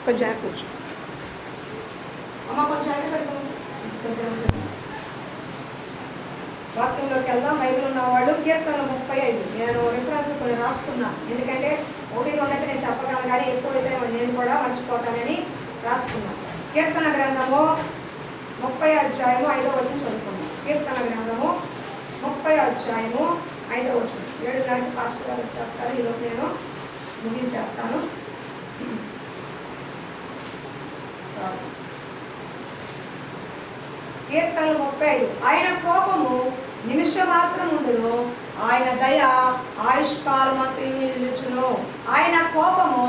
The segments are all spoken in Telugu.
కొంచెం కూర్చో అమ్మ, కొంచెం వాక్యంలోకి వెళ్దాం. బైబిల్ ఉన్నవాళ్ళు కీర్తనలు 35 నేను రిఫరెన్స్ కొన్ని రాసుకున్నాను. ఎందుకంటే 1-2 అయితే నేను చెప్పగలను, కానీ ఎక్కువైతే నేను కూడా మర్చిపోతానని రాసుకున్నాను. కీర్తన గ్రంథము 30 అధ్యాయము 5వ వచనం చదువుకున్నాను. కీర్తన గ్రంథము 30 అధ్యాయము 5వ వచనం. 7:30కి పాస్టర్ గారు వచ్చేస్తారు. ఈరోజు నేను ముగించేస్తాను. కీర్తనలు 35. ఆయన కోపము నిమిషం మాత్రం ఉండును, ఆయన దయ ఆయుష్కాలమంతయు నిలుచును. ఆయన కోపము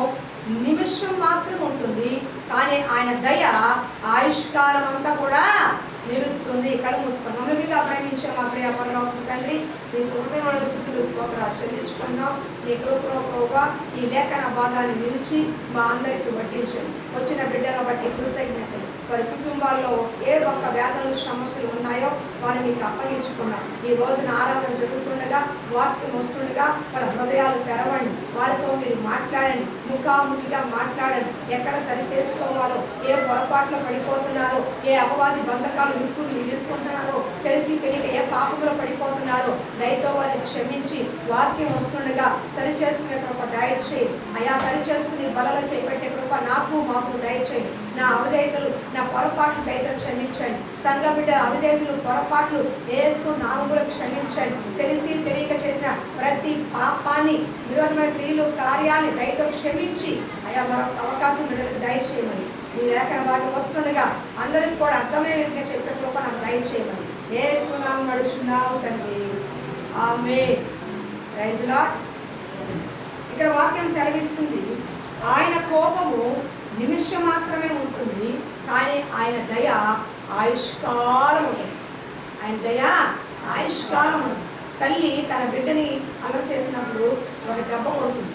నిమిషం మాత్రం ఉంటుంది, కానీ ఆయన దయ ఆయుష్కాలం అంతా కూడా నిలుస్తుంది. కళ్ళు మూసుకున్నాం. మమ్మల్నిగా ప్రేమించే మా ప్రియ పరలోకపు తండ్రి, నీ కృపను స్తోత్రాలు చెల్లించుకున్నాం. నీ కృపలో ప్రభువా ఈ లేఖన భాగాన్ని నిలిచి మా అందరికీ వడ్డించండి. వచ్చిన బిడ్డల బట్టి కృతజ్ఞతలు. వారి కుటుంబాల్లో ఏ ఒక్క వ్యాధులు సమస్యలు ఉన్నాయో వారు మీకు అప్పగించుకున్నాం. ఈ రోజున ఆరాధన జరుగుతుండగా, వాక్యం వస్తుండగా వాళ్ళ హృదయాలు తెరవండి. వారితో మీరు మాట్లాడండి, ముఖాముఖిగా మాట్లాడండి. ఎక్కడ సరి చేసుకోవాలో, ఏ పొరపాట్లు పడిపోతున్నారో, ఏ అపవాది బంధకాలు ఇరుక్కుంటున్నారో, తెలిసి తెలియక ఏ పాపంలో పడిపోతున్నారో దయతో వారిని క్షమించి వాక్యం వస్తుండగా సరి చేసుకునే కృప దయచేయి అయా. సరి చేసుకుని బలలో చేపట్టే కృప నాకు మాకు దయచేయి. నా అవిధేయతలు, నా పొరపాట్లు దయతో క్షమించండి. సంఘ బిడ్డ అవిధేయతలు, పొరపాట్లు యేసు నామములో క్షమించండి. తెలిసి తెలియక చేసిన ప్రతి పాపాన్ని, విరోధమైన క్రియలు, కార్యాన్ని దయతో క్షమించి అయా మరొక అవకాశం బిడ్డలకు దయచేయమని, ఈ లేఖన భాగం వస్తుండగా అందరికి కూడా అర్థమయ్యే విధంగా చెప్పే కృప నాకు దయచేయమని యేసు నామములో నడుచున్నాము తండ్రి, ఆమేన్. Praise lord. ఇక్కడ వాక్యం సెలవిస్తుంది, ఆయన కోపము నిమిషం మాత్రమే ఉంటుంది, కానీ ఆయన దయ ఆయుష్కాలం ఉంటుంది. ఆయన దయ ఆయుష్కాలం ఉంటుంది. తల్లి తన బిడ్డని అల్లరి చేసినప్పుడు వారి దెబ్బ కొడుతుంది.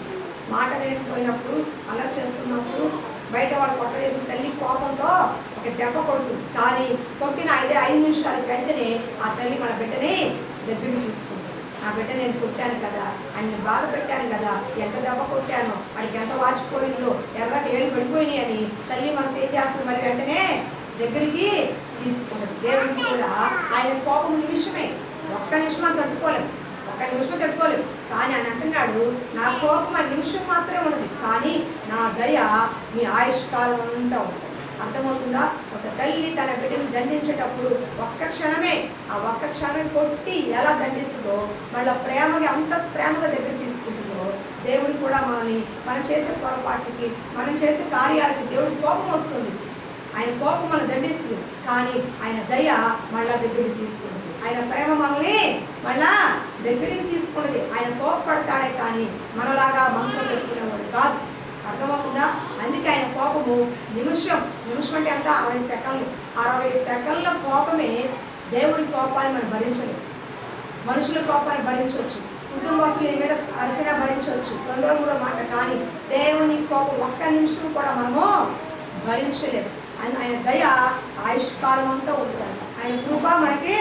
మాట వినకపోయినప్పుడు, అల్లరి చేస్తున్నప్పుడు, బయట వాళ్ళు కొట్టలేసిన తల్లి కోపంతో ఒక దెబ్బ కొడుతుంది. కానీ కొట్టిన 5 నిమిషాల వెంటనే ఆ తల్లి మన బిడ్డని దగ్గరికి తీసుకుంటుంది. నా బిడ్డ నేను కొట్టాను కదా, ఆయన బాధ పెట్టాను కదా, ఎంత దెబ్బ కొట్టానో, వాడికి ఎంత వాచిపోయిందో, ఎర్రటి ఏళ్ళు పడిపోయినాయి అని తల్లి మనసు ఏం చేస్తుంది, మరి వెంటనే దగ్గరికి తీసుకుంటుంది. దేవుడికి కూడా ఆయన కోపం నిమిషమే, ఒక్క నిమిషం తట్టుకోలేము, కానీ ఆయన అంటున్నాడు, నా కోపం ఆ నిమిషం మాత్రమే ఉండదు, కానీ నా దయ మీ ఆయుష్కాలం అంతా ఉంటుంది. అర్థమవుతుందా? ఒక తల్లి తన బిడ్డని దండించేటప్పుడు ఒక్క క్షణమే, ఆ ఒక్క క్షణం కొట్టి ఎలా దండిస్తుందో, మళ్ళీ ప్రేమగా అంత ప్రేమగా దగ్గర తీసుకుంటుందో, దేవుడు కూడా మనల్ని మనం చేసే పొరపాటుకి, మనం చేసే కార్యాలకి దేవుడికి కోపం వస్తుంది. ఆయన కోపం మనం దండిస్తుంది, కానీ ఆయన దయ మళ్ళా దగ్గరికి తీసుకుంటుంది. ఆయన ప్రేమ మనల్ని మళ్ళా దగ్గరికి తీసుకున్నది. ఆయన కోపపడతాడే కానీ మనలాగా మనసులో పెట్టుకునేవాడు కాదు. అర్థమవుతుందా? అందుకే ఆయన కోపము నిమిషం అంటే ఎంత, 60 సెకండ్లు. 60 సెకండ్ల కోపమే దేవుడి కోపాన్ని మనం భరించలేము. మనుషుల కోపాన్ని భరించవచ్చు, కుటుంబస్తుల మీద అర్చన భరించవచ్చు, 2-3 మాట, కానీ దేవుని కోపం ఒక్క నిమిషం కూడా మనము భరించలేదు. ఆయన దయ ఆయుష్కాలం అంతా ఉంటుంది. ఆయన కృప మనకి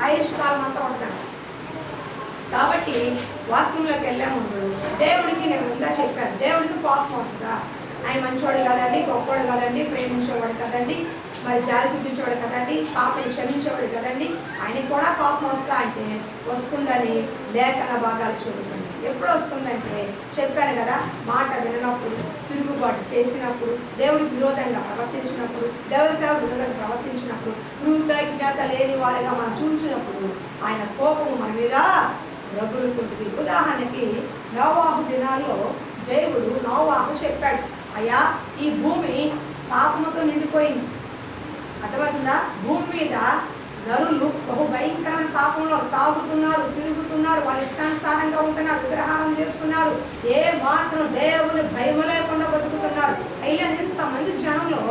ఆయుష్కాలం అంతా ఉంటుంది. కాబట్టి వాక్యంలోకి వెళ్ళే ముందు దేవుడికి నేను ముందా చెప్పాను, దేవుడికి కోపం వస్తుందా? ఆయన మంచివాడు కదండి, గొప్పవాడు కదండి, ప్రేమించేవాడు కదండి, మరి జాలి చూపించేవాడు కదండి, పాపని క్షమించేవాడు కదండి, ఆయనకి కూడా కోపం వస్తా అంటే వస్తుందని లేఖన భాగాలు చెబుతుంది. ఎప్పుడు వస్తుందంటే చెప్పాను కదా, మాట విననప్పుడు, తిరుగుబాటు చేసినప్పుడు, దేవుడికి విరోధంగా ప్రవర్తించినప్పుడు, దేవసేవకు విరోధంగా ప్రవర్తించినప్పుడు, కృతజ్ఞత లేని వారిగా మనం చూపించినప్పుడు ఆయన కోపము మన మీద రగులుకుంటుంది. ఉదాహరణకి నోవాహు దినాల్లో దేవుడు నోవాహు చెప్పాడు, అయ్యా ఈ భూమి పాపముతో నిండిపోయింది. అర్థమవుతుందా? భూమి మీద నరులు బహు భయంకరమైన పాపంలో తాగుతున్నారు, తిరుగుతున్నారు, వాళ్ళ ఇష్టానుసారంగా ఉంటున్నారు, విగ్రహారం చేస్తున్నారు, ఏ మాత్రం దేవుని భయం లేకుండా బతుకుతున్నారు. అయినా ఇంతమంది జనంలో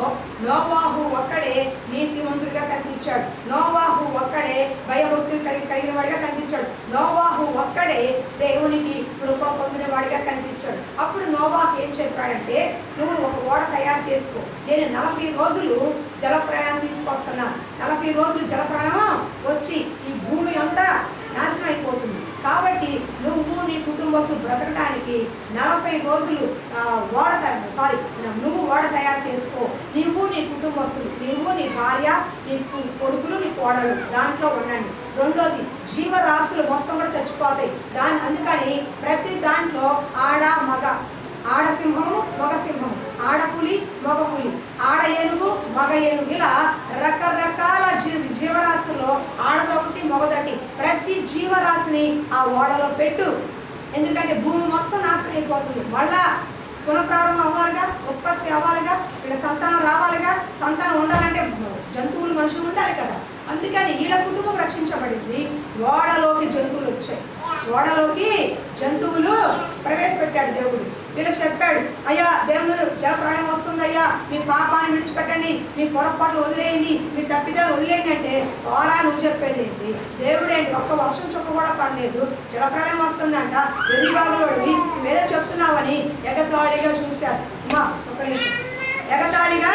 నోవాహు ఒక్కడే నీతిమంతుడిగా కనిపించాడు. నోవాహు ఒక్కడే భయభక్తులు కలిగిన వాడిగా కనిపించాడు. నోవాహు ఒక్కడే దేవునికి కృప పొందిన వాడిగా కనిపించాడు. అప్పుడు నోవాహు ఏం చెప్పాడంటే, నువ్వు ఒక ఓడ తయారు చేసుకో, నేను 40 రోజులు జలప్రయాణం తీసుకొస్తున్నాను. 40 రోజులు జలప్రయాణం వచ్చి ఈ భూమి అంతా నాశనం అయిపోతుంది, కాబట్టి నువ్వు నీ కుటుంబస్తులు బ్రతకడానికి 40 రోజులు నువ్వు ఓడ తయారు చేసుకో. నీవు నీ కుటుంబస్తులు, నీవు నీ భార్య, నీ కొడుకులు, నీ కోడలు దాంట్లో ఉండండి. రెండోది, జీవరాశులు మొత్తం కూడా చచ్చిపోతాయి. అందుకని ప్రతి దాంట్లో ఆడ సింహము, మగ సింహము, ఆడపులి, మగ పులి, ఆడ ఏనుగు, మగ ఏనుగు, ఇలా రకరకాల జీవరాశుల్లో ఆడదొకటి, మగదొకటి, ప్రతి జీవరాశిని ఆ ఓడలో పెట్టు. ఎందుకంటే భూమి మొత్తం నాశనం అయిపోతుంది. మళ్ళా పునఃప్రారంభం అవ్వాలిగా, ఉత్పత్తి అవ్వాలిగా, ఇక్కడ సంతానం రావాలిగా. సంతానం ఉండాలంటే జంతువులు, మనుషులు ఉండాలి కదా. అందుకని వీళ్ళ కుటుంబం రక్షించబడింది. ఓడలోకి జంతువులు వచ్చాయి. ఓడలోకి జంతువులు ప్రవేశపెట్టాడు దేవుడు. వీళ్ళకి చెప్పాడు, అయ్యా దేవుడు జలప్రళయం వస్తుందయ్యా, మీ పాపాన్ని విడిచిపెట్టండి, మీ పొరపాట్లు వదిలేయండి, మీ తప్పిదాలు వదిలేయండి అంటే ఓరా నువ్వు చెప్పేది ఏంటి? దేవుడేంటి? ఒక్క వర్షం చుక్క కూడా పడలేదు, జలప్రళయం వస్తుందంట, వెర్రిబాగులోడివి నువ్వేదో చెప్తున్నావని ఎగతాళిగా చూశారు. ఒక నిమిషం, ఎగతాళిగా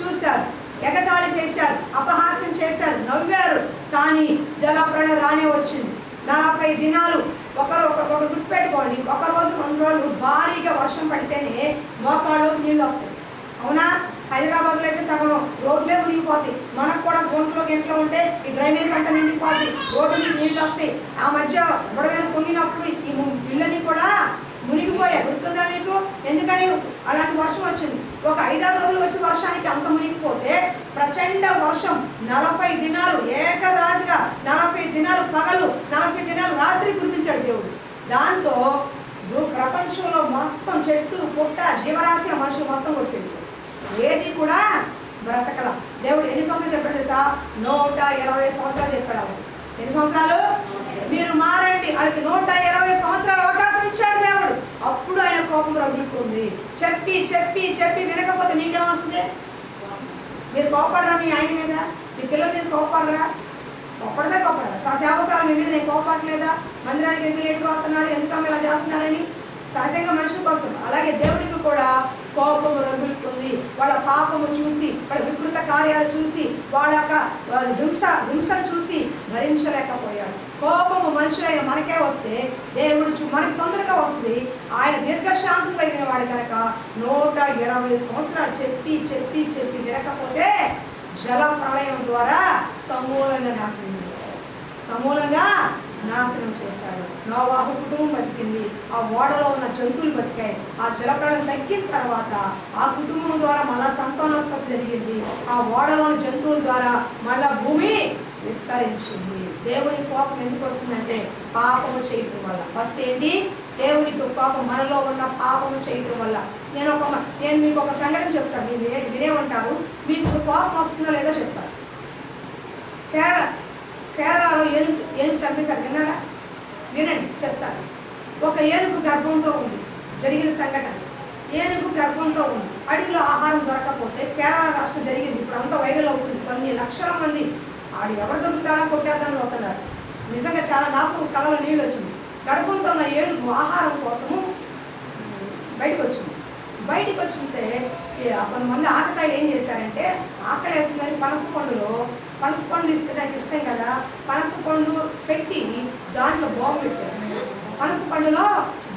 చూశారు, ఎగతాళి చేశారు, అపహాస్యం చేశారు, నవ్వారు. కానీ జలప్రళయం రానే వచ్చింది. 40 దినాలు ఒకరు గుర్తుపెట్టుకోండి. ఒక రోజు 2 రోజులు భారీగా వర్షం పడితేనే మోకాళ్ళలోకి నీళ్ళు వస్తాయి. అవునా? హైదరాబాద్లో అయితే సగం రోడ్లే మునిగిపోతాయి. మనకు కూడా గుంటలోకి ఇంట్లో ఉంటే ఈ డ్రైనేజ్ అంతా నిండిపోతాయి, రోడ్డు నీళ్ళు వస్తాయి. ఆ మధ్య బుడవేలు పొంగినప్పుడు ఈ ఇళ్ళని కూడా మునిగిపోయాయి. గుర్తుందా మీకు? ఎందుకని అలాంటి వర్షం వచ్చింది. ఒక 5-6 రోజులు వచ్చి వర్షానికి అంత మునిగిపోతే ప్రచండ వర్షం 40 దినాలు ఏకరాజుగా 40 దినాలు పగలు 40 దినాలు రాత్రి కురిపించాడు దేవుడు. దాంతో ప్రపంచంలో మొత్తం చెట్టు పుట్ట జీవరాశి మనుషులు మొత్తం కొట్టింది. ఏది కూడా బ్రతకల. దేవుడు ఎన్ని సంవత్సరాలు చెప్పాడు తెలుసా? 120 సంవత్సరాలు చెప్పాడు. ఎన్ని సంవత్సరాలు? మీరు మారండి. వాళ్ళకి 120 సంవత్సరాలు అవకాశం ఇచ్చాడు దేవుడు. అప్పుడు ఆయన కోపం రగులుకుంది. చెప్పి చెప్పి చెప్పి వినకపోతే మీకేమొస్తుంది? మీరు కోపడరా మీ ఆయన మీద? మీ పిల్లల మీద కోపడరా? కోపడరా? సేవకురాలు మీ మీద నేను కోపడలేదా? మందిరానికి ఎందుకు లేటుగా వస్తున్నారు, ఎందుకమ్మ ఇలా చేస్తున్నారని సహజంగా మనుషులకు వస్తుంది. అలాగే దేవుడికి కూడా కోపము రగులుకుంది. వాళ్ళ పాపము చూసి, వాళ్ళ వికృత కార్యాలు చూసి, వాళ్ళ యొక్క హింసను చూసి భరించలేకపోయాడు. కోపము మనుషులైన మనకే వస్తే దేవుడు మనకి తొందరగా వస్తుంది. ఆయన దీర్ఘశాంతం కలిగిన వాడు కనుక 120 సంవత్సరాలు చెప్పి చెప్పి చెప్పి వినకపోతే జల ప్రళయం ద్వారా సమూలంగా నాశనం చేశాడు. నోవాహు కుటుంబం బతికింది. ఆ ఓడలో ఉన్న జంతువులు బతికాయి. ఆ జలప్రళయం తగ్గిన తర్వాత ఆ కుటుంబం ద్వారా మళ్ళా సంతానోత్పత్తి జరిగింది. ఆ ఓడలోని జంతువుల ద్వారా మళ్ళా భూమి విస్తరించింది. దేవుని కోపం ఎందుకు వస్తుందంటే పాపము చేయటం వల్ల. ఫస్ట్ ఏంటి? దేవునికి కోపం మనలో ఉన్న పాపము చేయటం వల్ల. నేను మీకు ఒక సంఘటన చెప్తాను, మీరు వినే ఉంటారు. మీకు కోపం వస్తుందో లేదో చెప్తాను. కేరళలో ఏనుగు చంపేశారు, విన్నారా? వినండి, చెప్తాను. ఒక ఏనుగు గర్భంతో ఉంది. జరిగిన సంఘటన. ఏనుగు గర్భంతో ఉంది. అడవిలో ఆహారం దొరకకపోతే కేరళ రాష్ట్రం జరిగింది. ఇప్పుడు అంతా వైరల్ అవుతుంది. కొన్ని లక్షల మంది ఆడు ఎవరు దొరుకుతాడా కొట్టేద్దామని అవుతున్నారు. నిజంగా చాలా నాకు కళ్ళలో నీళ్ళు వచ్చింది. గర్భంతో ఉన్న ఏనుగు ఆహారం కోసము బయటకు వచ్చింది. బయటకు వచ్చింటే కొంతమంది ఆకతాయిలు ఏం చేశారంటే, ఆకలి వేసుకుని పనస పండు ఇస్తే దానికి ఇష్టం కదా, పనస పండు పెట్టి దాంట్లో బాంబు పెట్టారు. పనస పండులో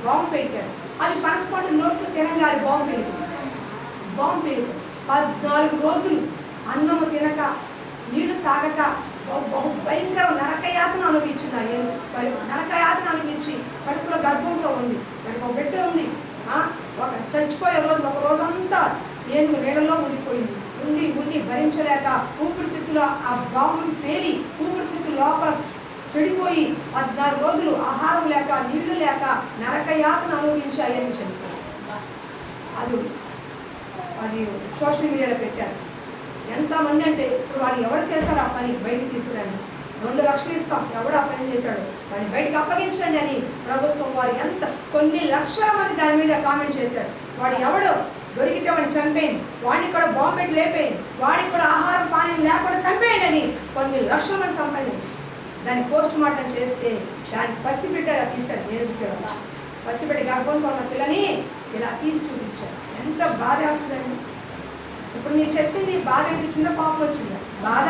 బాంబు పెట్టారు. అది పనస పండు నోట్లు తినగా అది బాంబు పెరిగింది. 14 రోజులు అన్నము తినక, నీళ్లు తాగక బహు భయంకర నరకయాతను అనుభవించింది. నరకయాతను అనుభవించి కడుపులో గర్భంతో ఉంది. దానికి ఒక బిడ్డ ఉంది. ఒక చచ్చిపోయే రోజు ఒక రోజంతా ఏనుగు నీళ్ళలో ఉండిపోయింది. ఉండి భరించలేక ఊపిరితిత్తులో ఆ బాంబుని పేలి ఊపిరితిత్తులు లోపల చెడిపోయి 14 రోజులు ఆహారం లేక నీళ్లు లేక నరకయాతను అనుభవించి అయ్యని చనిపోయింది. అది సోషల్ మీడియాలో పెట్టారు. ఎంతమంది అంటే ఇప్పుడు వాళ్ళు ఎవరు చేశారు ఆ పని బయటకు తీసుకురండి, 2 లక్షలు ఇస్తాం, ఎవడు ఆ పని చేశాడు వాడిని బయటకు అప్పగించండి అని ప్రభుత్వం వారు కొన్ని లక్షల మంది దాని మీద కామెంట్ చేశారు. వాడు ఎవడు దొరికితే వాడిని చంపేయండి, వాడిని కూడా బాంబు పెట్టి లేపేయండి, వాడికి కూడా ఆహారం పానీయం లేకుండా చంపేయండి అని కొన్ని లక్షల మంది సంపాదించారు. దాన్ని పోస్ట్ మార్టం చేస్తే దాన్ని పసిబిడ్డ తీశారు. నేర్పుతారు పసిబిడ్డ గర్భంతో ఉన్న పిల్లని ఇలా తీసి చూపించారు. ఎంత బాధ వేస్తుందండి. ఇప్పుడు నేను చెప్పింది బాధ అనిపించిందా, కోపం వచ్చిందా? బాధ,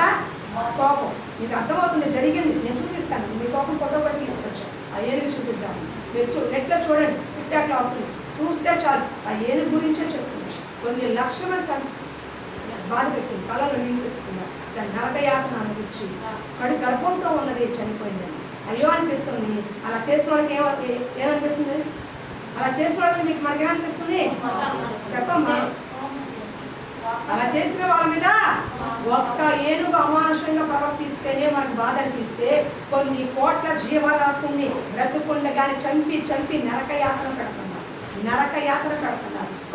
కోపం. మీకు అర్థమవుతుంది జరిగింది. నేను చూపిస్తాను, మీకోసం ఫోటో కూడా తీసుకొచ్చాను. ఆ ఏనుగు చూపిద్దాం. మీరు నెట్లో చూడండి, టిక్టాక్లో వస్తుంది, చూస్తే చాలు ఆ ఏనుగు గురించే చెప్తుంది. కొన్ని లక్షల బాధ పెట్టింది, కళలో నీళ్ళు పెట్టుకున్నారు, దాని నరకయాతన అనిపించి గర్భంతో ఉన్నది చనిపోయిందని అయ్యో అనిపిస్తుంది. అలా చేసిన వాళ్ళకి ఏమనిపిస్తుంది? అలా చేసిన వాళ్ళకి మీకు మనకేమనిపిస్తుంది చెప్పమ్మా? అలా చేసిన వాళ్ళ మీద ఒక్క ఏనుగు అమానుషంగా ప్రవర్తిస్తేనే మనకు బాధ అనిపిస్తే, కొన్ని కోట్ల జీవరాశుల్ని బ్రతుకుండగానే చంపి చంపి నరకయాతన పెడుతున్నారు.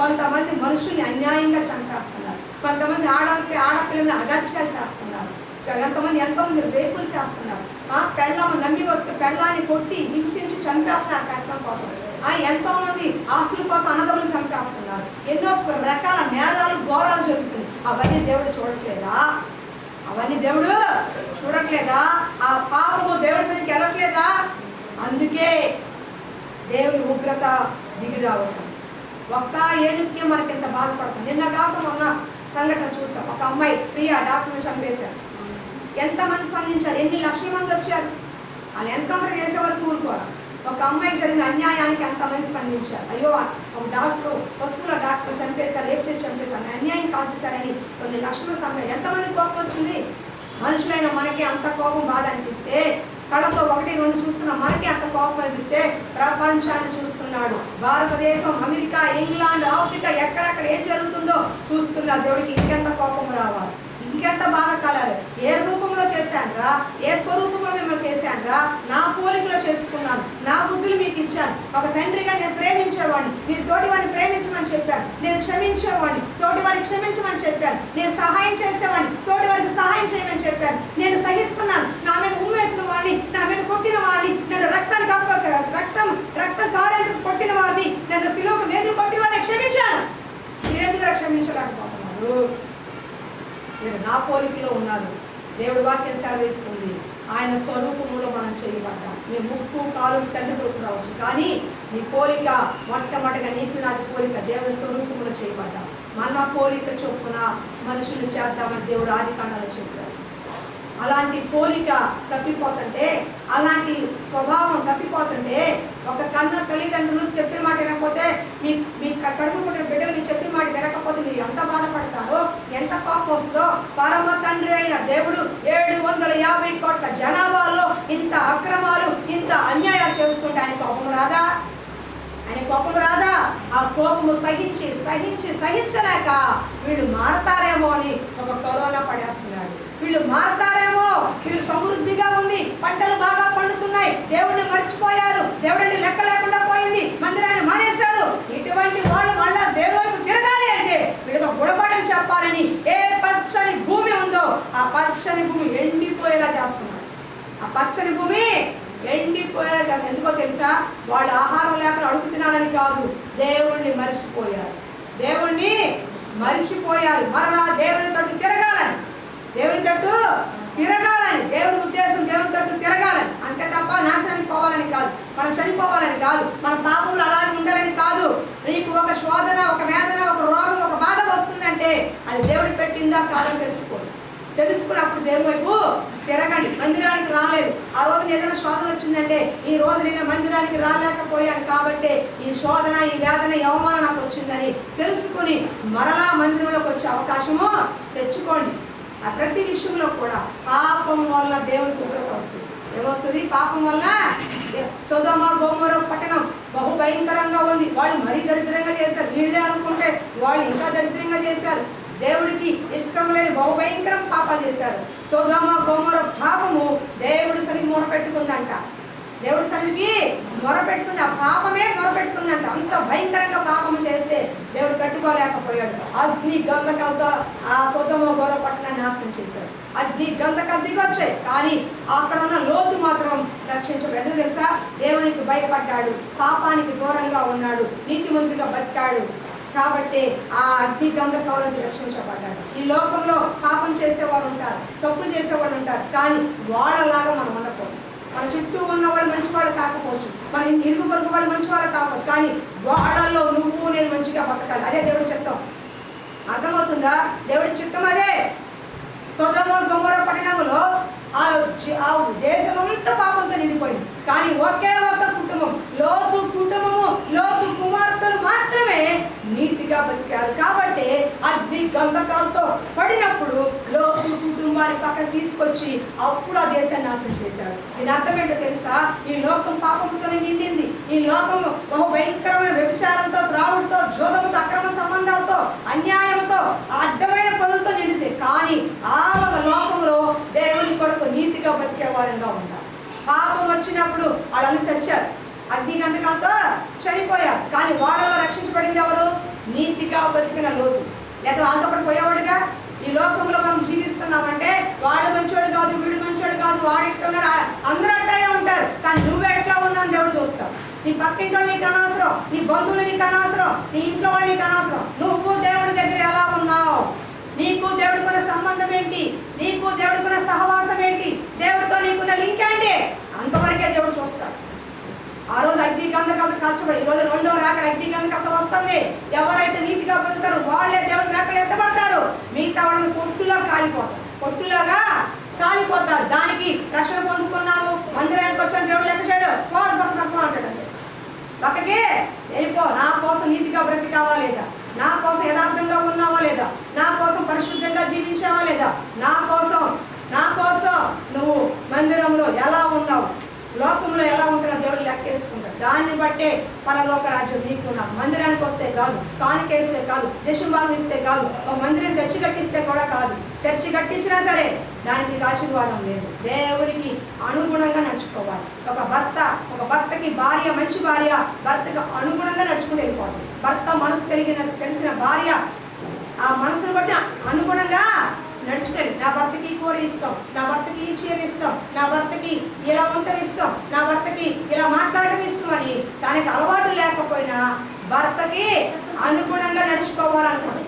కొంతమంది మనుషుల్ని అన్యాయంగా చంపేస్తున్నారు. కొంతమంది ఆడపిల్లల్ని అగత్యాలు చేస్తున్నారు. ఎంతమంది రేపులు చేస్తున్నారు. పెళ్ళాము నమ్మి వస్తే పెళ్ళాన్ని కొట్టి హింసించి చంపేస్తున్నారు కట్నం కోసం. ఎంతో మంది ఆస్తుల కోసం అన్నదమ్ములను చంపేస్తున్నారు. ఎన్నో రకాల నేరాలు ఘోరాలు జరుగుతున్నాయి. అవన్నీ దేవుడు చూడట్లేదా? ఆ పాపము దేవుడి సరికి వెళ్ళట్లేదా? అందుకే దేవుడి ఉగ్రత దిగి రావటం. ఒక్క ఏనుగుకి మనకి ఎంత బాధపడతాం. నిన్న కాక మొన్న సంఘటన చూస్తాం. ఒక అమ్మాయి ప్రియా డాక్టర్ని చంపేశారు. ఎంతమంది స్పందించారు? ఎన్ని లక్షల మంది వచ్చారు. వాళ్ళు ఎన్కౌంటర్ చేసే వరకు ఊరుకోవాలి. ఒక అమ్మాయికి జరిగిన అన్యాయానికి ఎంతమంది స్పందించారు. అయ్యో ఒక డాక్టర్ పసుపుల డాక్టర్ చంపేశారు, రేపు చేసి చంపేశారు, అన్యాయం కాల్చేశారని కొన్ని లక్షల సమయం ఎంతమంది కోపం వచ్చింది? మనుషులైన మనకి అంత కోపం బాధ అనిపిస్తే, కళ్ళతో 1-2 చూస్తున్న మనకి అంత కోపం అనిపిస్తే, ప్రపంచాన్ని చూస్తున్నాడు. భారతదేశం, అమెరికా, ఇంగ్లాండ్, ఆఫ్రికా ఎక్కడెక్కడ ఏం జరుగుతుందో చూస్తున్నా దేవుడికి ఇంకెంత కోపం రావాలి, ఇంకెంత బాధ కలరు. ఏ రూపంలో చేశానురా, ఏ స్వరూపంలో మిమ్మల్ని చేశానురా, నా పోలికలో చేసుకున్నాను, నా బుద్ధులు మీకు ఇచ్చాను. ఒక తండ్రిగా నేను ప్రేమించేవాడిని, మీరు తోటి వారిని ప్రేమించమని చెప్పాను. నేను క్షమించేవాడిని, తోటి వారికి క్షమించమని చెప్పాను. నేను సహాయం చేసేవాడిని, తోటి వారికి సహాయం చేయమని చెప్పాను. నేను సహిస్తున్నాను. నా మీద ఉమ్మేసిన వాడిని, నా మీద కొట్టిన వాడిని, నన్ను రక్తం కారేందుకు కొట్టిన వారిని, నన్ను శిలువకు మేకులు కొట్టిన వారిని క్షమించాను. మీరెందుకు క్షమించలేకపోతున్నారు? మీరు నా పోలికలో ఉన్నారు. దేవుడి వాక్యం సెలవిస్తుంది, ఆయన స్వరూపంలో మనం చేయబడ్డాం. మీ ముక్కు కాలు తండ్రి కొరకు రావచ్చు, కానీ నీ పోలిక మొట్టమొదటిగా నీకు నాకు పోలిక దేవుడి స్వరూపంలో చేయబడ్డాం. మన పోలిక చొప్పున మనుషులు చేద్దామని దేవుడు ఆదికాండాలో చెప్పారు. అలాంటి పోలిక తప్పిపోతుంటే, అలాంటి స్వభావం తప్పిపోతుంటే, ఒక కన్న తల్లిదండ్రులు చెప్పిన మాట వినకపోతే, మీ కడుపు పుట్టిన బిడ్డలు మీరు చెప్పిన మాట వినకపోతే మీరు ఎంత బాధపడతారో, ఎంత కోపం వస్తుందో. పరమ తండ్రి అయిన దేవుడు 750 కోట్ల జనాభాలో ఇంత అక్రమాలు, ఇంత అన్యాయాలు చేస్తుంటే ఆయన కోపం రాదా? ఆ కోపము సహించలేక వీళ్ళు మారతారేమో అని ఒక కరోనా పడేస్తున్నాడు. వీళ్ళు మారతారేమో, వీళ్ళు సమృద్ధిగా ఉంది, పంటలు బాగా పండుతున్నాయి, దేవుడిని మర్చిపోయారు, దేవుడిని లెక్క లేకుండా పోయింది, మందిరాన్ని మానేశారు. ఇటువంటి వాళ్ళు మళ్ళా దేవుడి వైపు తిరగాలి అంటే వీళ్ళకి గుణపాఠం చెప్పాలని ఏ పచ్చని భూమి ఉందో ఆ పచ్చని భూమి ఎండిపోయేలా చేస్తున్నారు. ఆ పచ్చని భూమి ఎండిపోయేలా చేస్తున్నారు. ఎందుకో తెలుసా? వాళ్ళు ఆహారం లేక అడుగుతున్నారని కాదు, దేవుణ్ణి మర్చిపోయారు. మరలా దేవుని తట్టు తిరగాలని, దేవుడి ఉద్దేశం దేవుని తట్టు తిరగాలని, అంతే తప్ప నాశనానికి పోవాలని కాదు, మనం చనిపోవాలని కాదు, మన పాపములు అలాగే ఉండాలని కాదు. నీకు ఒక శోధన, ఒక వేదన, ఒక రోగం, ఒక బాధ వస్తుందంటే అది దేవుడు పెట్టిందా కాదని తెలుసుకున్నప్పుడు దేవుని వైపు తిరగండి. మందిరానికి రాలేదు, ఆ రోజు ఏదైనా శోధన వచ్చిందంటే ఈ రోజు నేను మందిరానికి రాలేకపోయాను కాబట్టి ఈ శోధన, ఈ వేదన, ఈ అవమానం నాకు వచ్చిందని తెలుసుకుని మరలా మందిరంలోకి వచ్చే అవకాశము తెచ్చుకోండి. ఆ ప్రతి విషయంలో కూడా పాపం వల్ల దేవునికి ఉగ్రత వస్తుంది. ఏమొస్తుంది? పాపం వల్ల. సొదొమ గొమొర పట్టణం బహు భయంకరంగా ఉంది. వాళ్ళు మరీ దరిద్రంగా చేశారు. వీళ్ళే అనుకుంటే వాళ్ళు ఇంకా దరిద్రంగా చేశారు. దేవుడికి ఇష్టం లేని బహు భయంకరం పాపాలు చేశారు. సొదొమ గొమొర పాపము దేవుడి సన్నిధికి మొరపెట్టుకుందంట. దేవుడి సన్నిధికి మొరపెట్టుకుంది, ఆ పాపమే మొరపెట్టుకుందంట. అంత భయంకరంగా పాపము చేస్తే దేవుడు కట్టుకోలేకపోయాడు. అగ్ని గంధకంతో ఆ సొదొమ గొమొర పట్టణాన్ని నాశనం చేశాడు. అగ్ని గంధకం దిగొచ్చాయి, కానీ అక్కడ ఉన్న లోతు మాత్రం రక్షించబడ్డది. తెలుసా? దేవునికి భయపడ్డాడు, పాపానికి దూరంగా ఉన్నాడు, నీతిమంతుడిగా బతికాడు. కాబట్టి ఆ అగ్ని గంధకం నుంచి రక్షించబడ్డాడు. ఈ లోకంలో పాపం చేసేవారు ఉంటారు, తప్పులు చేసేవాళ్ళు ఉంటారు, కానీ వాళ్ళలాగా మనం ఉండకూడదు. మన చుట్టూ ఉన్నవాళ్ళు మంచివాళ్ళు కాకపోవచ్చు, మన ఇరుగు పొరుగు వాళ్ళు మంచివాళ్ళు కాకపోవచ్చు, కానీ వాళ్ళల్లో నువ్వు నేను మంచిగా బతకాలి. అదే దేవుడి చిత్తం. అర్థమవుతుందా? దేవుడి చిత్తం అదే. సొదొమ గొమొర పట్టణంలో ఆ దేశమంతా పాపంతో నిండిపోయింది, కానీ ఒకే ఒక కుటుంబం, లోతు కుటుంబము, లోతు కుమార్తెలు మాత్రమే నీతిగా బతికారు. కాబట్టి అగ్ని గంధకాలతో పడినప్పుడు లోతు కుటుంబాన్ని పక్కన తీసుకొచ్చి అప్పుడు ఆ దేశాన్ని నాశనం చేశాడు. దీని అర్థం ఏంటో తెలుసా? ఈ లోకం పాపంతోనే నిండింది. ఈ లోకం బహు భయంకరమైన వ్యభిచారంతో, త్రాగుడుతో, జోదముతో, అక్రమ సంబంధాలతో, అన్యాయంతో, అడ్డమైన పనులతో నిండింది. కానీ ఆ ఒక లోకంలో దేవుని కొరకు నీతిగా బతికే వారంగా ఉంటారు. పాపం వచ్చినప్పుడు వాళ్ళందరూ చచ్చారు, అగ్ని గంధకాలతో చనిపోయారు. కానీ వాళ్ళలో రక్షించబడింది ఎవరు? నీతిగా బతికిన లోతు. లేదా వాళ్ళతో పాటు పోయేవాడుగా. ఈ లోకంలో మనం జీవిస్తున్నామంటే వాడు మంచోడు కాదు, వీడు మంచోడు కాదు, వాడు ఇట్టున్నారు, అందరూ అట్టాగే ఉంటారు. కానీ నువ్వు ఎట్లా ఉన్నావు దేవుడు చూస్తావు. నీ పక్కింటి వాళ్ళు నీకు అనవసరం, నీ బంధువులు నీకు అనవసరం, నీ ఇంట్లో వాళ్ళు నీకు అనవసరం. నువ్వు దేవుడి దగ్గర ఎలా ఉన్నావు? నీకు దేవుడికున్న సంబంధం ఏంటి? నీకు దేవుడికున్న సహవాసం ఏంటి? దేవుడితో నీకున్న లింక్ ఏంటి? అంతవరకే దేవుడు చూస్తాడు. ఆ రోజు అగ్ని గంధకాలతో కాల్చబడి, ఈరోజు రెండో రాకడ అగ్ని గంధకాలతో వస్తుంది. ఎవరైతే నీతిగా బతుకుతారో వాళ్ళే దేవుడి రాకడ ఎత్తబడతారు. మిగతా వాళ్ళని పొట్టులా కాలిపోతారు, పొట్టులాగా కాలిపోతారు. దానికి రక్షణ పొందుకున్నాము, మందిరానికి వచ్చాను, దేవుడు లెక్క చేయడు, పక్కన అంటాడు. పక్కకి వెళ్ళిపో. నా కోసం నీతిగా బ్రతికావా లేదా? నా కోసం యథార్థంగా ఉన్నావా లేదా? నా కోసం పరిశుద్ధంగా జీవించావా లేదా? నా కోసం నువ్వు మందిరంలో ఎలా ఉన్నావు, లోకంలో ఎలా ఉంటున్నావు దేవుడు లెక్కేసుకుంటాడు. దాన్ని బట్టే పరలోక రాజ్యం నీకున్నావు. మందిరానికి వస్తే కాదు, కానుకేస్తే కాదు, దశంభాగం ఇస్తే కాదు, ఒక మందిరం చర్చి కట్టిస్తే కూడా కాదు. చర్చి కట్టించినా సరే దానికి ఆశీర్వాదం లేదు. దేవునికి అనుగుణంగా నడుచుకోవాలి. ఒక భర్తకి భార్య, మంచి భార్య భర్తకు అనుగుణంగా నడుచుకుని వెళ్ళిపోవాలి. భర్త మనసు తెలిసిన భార్య ఆ మనసును బట్టి అనుగుణంగా నడుచుకొని, నా భర్తకి కూర ఇష్టం, నా భర్తకి ఈ చీర ఇష్టం, నా భర్తకి ఇలా ఉండటం ఇష్టం, నా భర్తకి ఇలా మాట్లాడటం ఇష్టం అని దానికి అలవాటు లేకపోయినా భర్తకి అనుగుణంగా నడుచుకోవాలనుకుంటుంది.